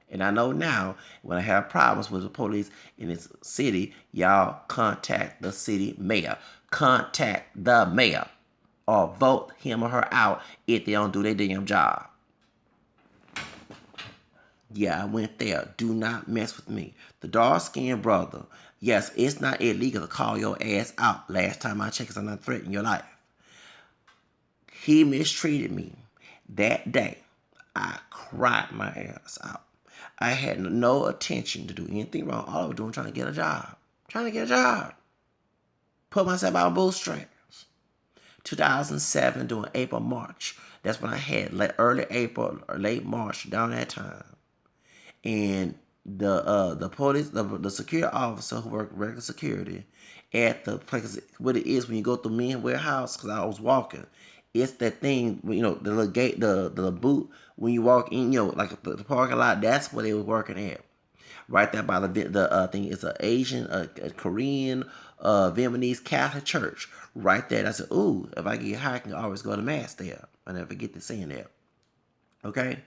S1: And I know now when I have problems with the police in this city, y'all contact the city mayor. Contact the mayor or vote him or her out if they don't do their damn job. Yeah, I went there. Do not mess with me. The dark-skinned brother, yes, it's not illegal to call your ass out. Last time I checked, I'm not threatening your life. He mistreated me that day. I cried my ass out. I had no attention to do anything wrong. All I was doing was trying to get a job. Trying to get a job. Put myself out on bootstraps. 2007 during April, March. That's when I had early April or late March down that time. And the police, the security officer who worked regular security at the place, what it is when you go through men's warehouse, because I was walking, it's that thing, you know, the little gate, the boot when you walk in, you know, like the parking lot. That's where they were working at. Right there by the thing is an Asian, a Korean, Vietnamese Catholic church. Right there. I said, ooh, if I get high, I can always go to mass there. I never forget to saying that. Okay,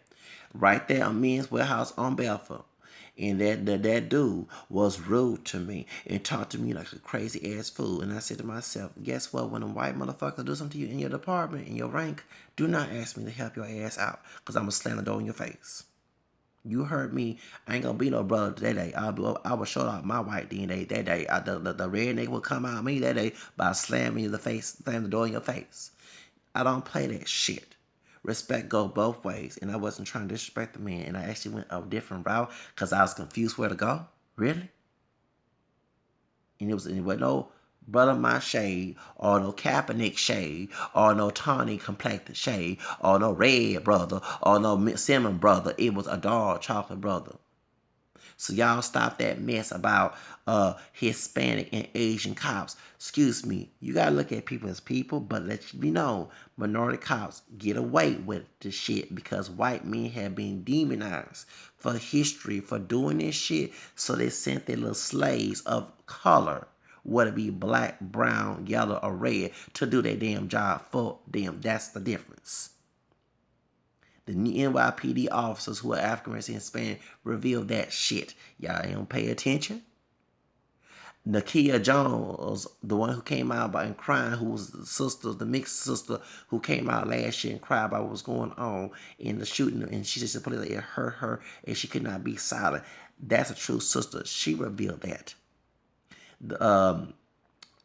S1: right there on Men's Warehouse on Belfort. And that dude was rude to me and talked to me like a crazy ass fool. And I said to myself, guess what? When a white motherfucker do something to you in your department, in your rank, do not ask me to help your ass out, because I'm going to slam the door in your face. You heard me. I ain't gonna be no brother that day. I will show out my white DNA that day. The redneck will come out of me that day by slamming you the face, slam the door in your face. I don't play that shit. Respect go both ways, and I wasn't trying to disrespect the man, and I actually went a different route because I was confused where to go. Really? And it was no brother my shade, or no Kaepernick shade, or no Tawny complected shade, or no red brother, or no cinnamon brother. It was a dark chocolate brother. So y'all stop that mess about Hispanic and Asian cops. Excuse me. You gotta look at people as people, but let you be known, minority cops get away with the shit because white men have been demonized for history for doing this shit. So they sent their little slaves of color, whether it be black, brown, yellow, or red, to do their damn job for them. That's the difference. The NYPD officers who are African American and Hispanic revealed that shit. Y'all ain't pay attention. Nakia Jones, the one who came out and crying, who was the sister, the mixed sister, who came out last year and cried about what was going on in the shooting, and she just put it hurt her, and she could not be silent. That's a true sister. She revealed that. The,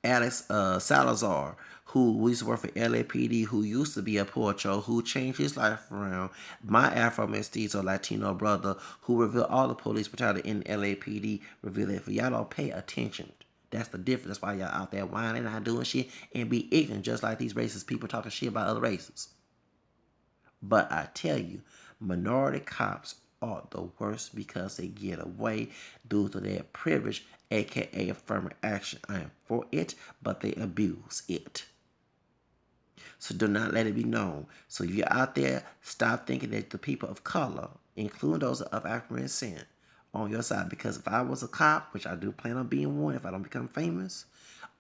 S1: Alex Salazar, who used to work for LAPD, who used to be a Porcho, who changed his life around. My Afro-Mestizo Latino brother, who revealed all the police brutality in LAPD, revealed that for y'all don't pay attention. That's the difference. That's why y'all out there whining, not doing shit, and be ignorant, just like these racist people talking shit about other races. But I tell you, minority cops are the worst because they get away due to their privilege, aka affirmative action. I am for it, but they abuse it. So do not let it be known. So if you're out there, stop thinking that the people of color, including those of African descent, on your side. Because if I was a cop, which I do plan on being one if I don't become famous,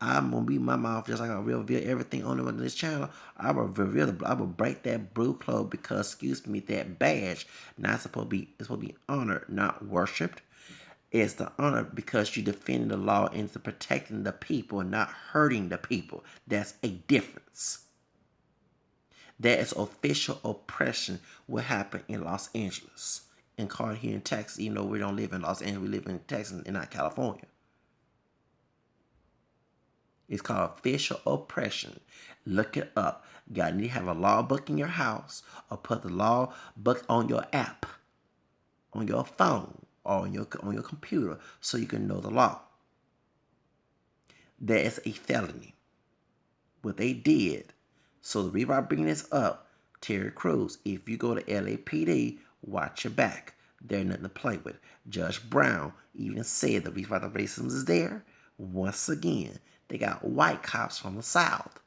S1: I'm gonna be my mouth just like I reveal everything on this channel. I will break that blue cloak because, excuse me, that badge not supposed to be, it's supposed to be honored, not worshipped. It's the honor because you defend the law and it's protecting the people, not hurting the people. That's a difference. That is official oppression what happened in Los Angeles and called here in Texas, even though we don't live in Los Angeles, we live in Texas and not California. It's called official oppression. Look it up. You gotta need to have a law book in your house or put the law book on your app, on your phone, or on your computer so you can know the law. That is a felony. What they did. So the reason I'm bringing this up, Terry Crews, if you go to LAPD, watch your back. There's nothing to play with. Judge Brown even said the reason why the racism is there, once again, they got white cops from the South.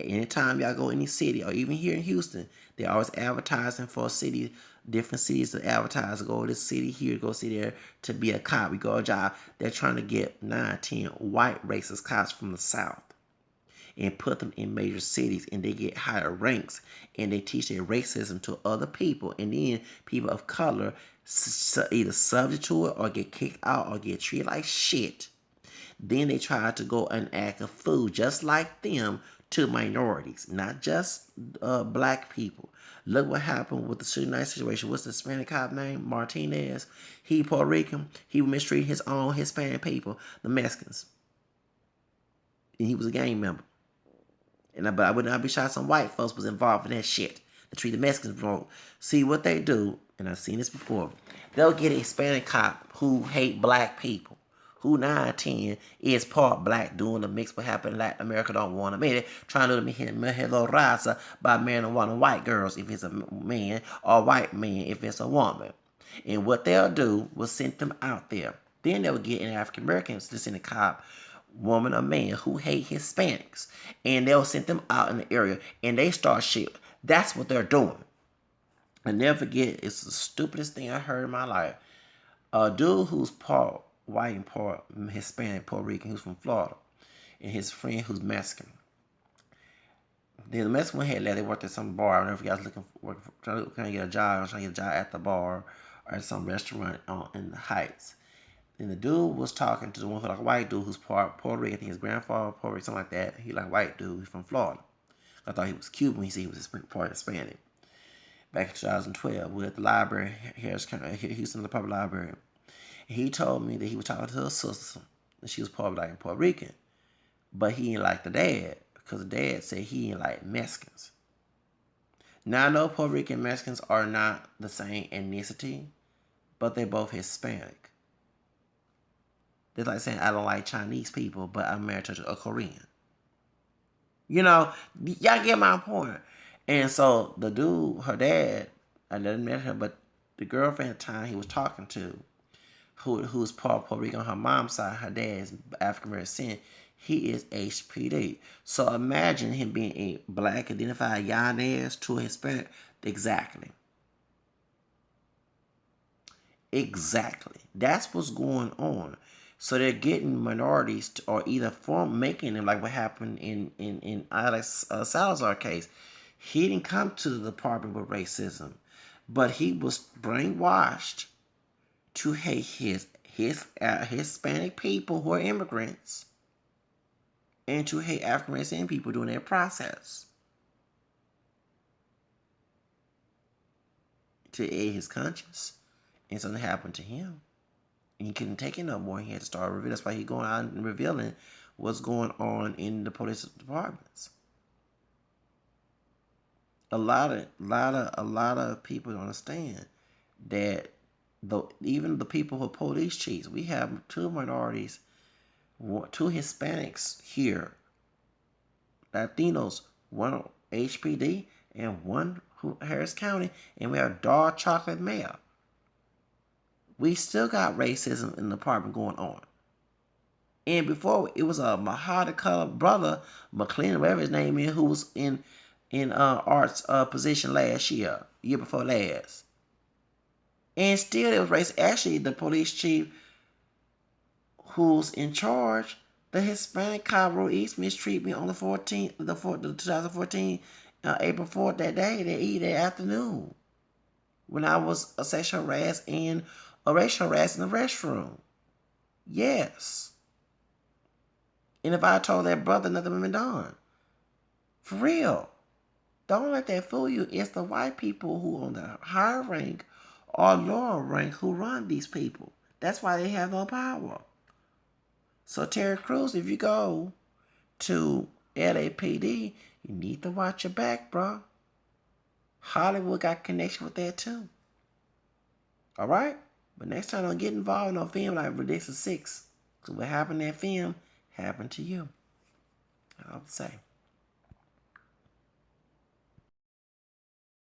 S1: Anytime y'all go any city, or even here in Houston, they're always advertising for a city, different cities to advertise. Go to this city here, go see there to be a cop. We go a job. They're trying to get 9, 10 white racist cops from the South and put them in major cities, and they get higher ranks, and they teach their racism to other people, and then people of color either subject to it or get kicked out or get treated like shit. Then they try to go and act a fool just like them to minorities, not just black people. Look what happened with the shooting night situation. What's the Hispanic cop name? Martinez. He Puerto Rican. He mistreated his own Hispanic people, the Mexicans. And he was a gang member. But I would not be shocked some white folks was involved in that shit. They treat the Mexicans wrong. See what they do, and I've seen this before. They'll get a Hispanic cop who hate black people, who 9, 10 is part black, doing the mix what happened in Latin America don't want to make it, trying to make his raza by marrying one of white girls if it's a man, or white man if it's a woman. And what they'll do will send them out there. Then they'll get an African Americans to send a cop, woman or man, who hate Hispanics. And they'll send them out in the area and they start shit. That's what they're doing. I never forget, it's the stupidest thing I heard in my life. A dude who's part white and part Hispanic, Puerto Rican, who's from Florida, and his friend who's Mexican. Then the Mexican one had left. They worked at some bar. I don't know if you guys trying to get a job, trying to get a job at the bar or at some restaurant in the Heights. And the dude was talking to the one who's like a white dude who's part Puerto Rican. I think his grandfather Puerto Rican, something like that. He like white dude. He's from Florida. I thought he was Cuban. He said he was part Hispanic. Back in 2012, we were at the library, Harris County, Houston, the public library. And he told me that he was talking to his sister, and she was Puerto Rican, but he didn't like the dad because the dad said he didn't like Mexicans. Now I know Puerto Rican and Mexicans are not the same ethnicity, but they're both Hispanic. They're like saying I don't like Chinese people, but I'm married to a Korean. You know, y'all get my point. And so the dude, her dad, I never met her, but the girlfriend at the time he was talking to, who's Puerto Rican on her mom's side, her dad's African American, he is HPD. So imagine him being a black identified Yanez to a Hispanic. Exactly. Exactly. That's what's going on. So they're getting minorities to, or either making them like what happened in Alex Salazar case. He didn't come to the department with racism, but he was brainwashed to hate his Hispanic people who are immigrants and to hate African American people during that process to aid his conscience. And something happened to him. And he couldn't take it no more. He had to start revealing. That's why he's going out and revealing what's going on in the police departments. A lot of people don't understand that even the people who are police chiefs, we have two minorities, two Hispanics here, Latinos, one HPD and one Harris County, and we have dark chocolate mayor. We still got racism in the department going on. And before it was a Mahada colored brother, McLean, whatever his name is, who was in Art's position last year before last. And still it was racist. Actually, the police chief who's in charge, the Hispanic cop wrote East mistreat me on the 14th, the 2014, April 4th, that afternoon, when I was a sexual harassed and a racial harassed in the restroom. Yes. And if I told that brother, nothing would have been done. For real. Don't let that fool you. It's the white people who on the higher rank or lower rank who run these people. That's why they have no power. So Terry Crews, if you go to LAPD, you need to watch your back, bro. Hollywood got connection with that too. All right? But next time don't get involved in a film like Ridiculous 6. Because what happened in that film happened to you. I'll say.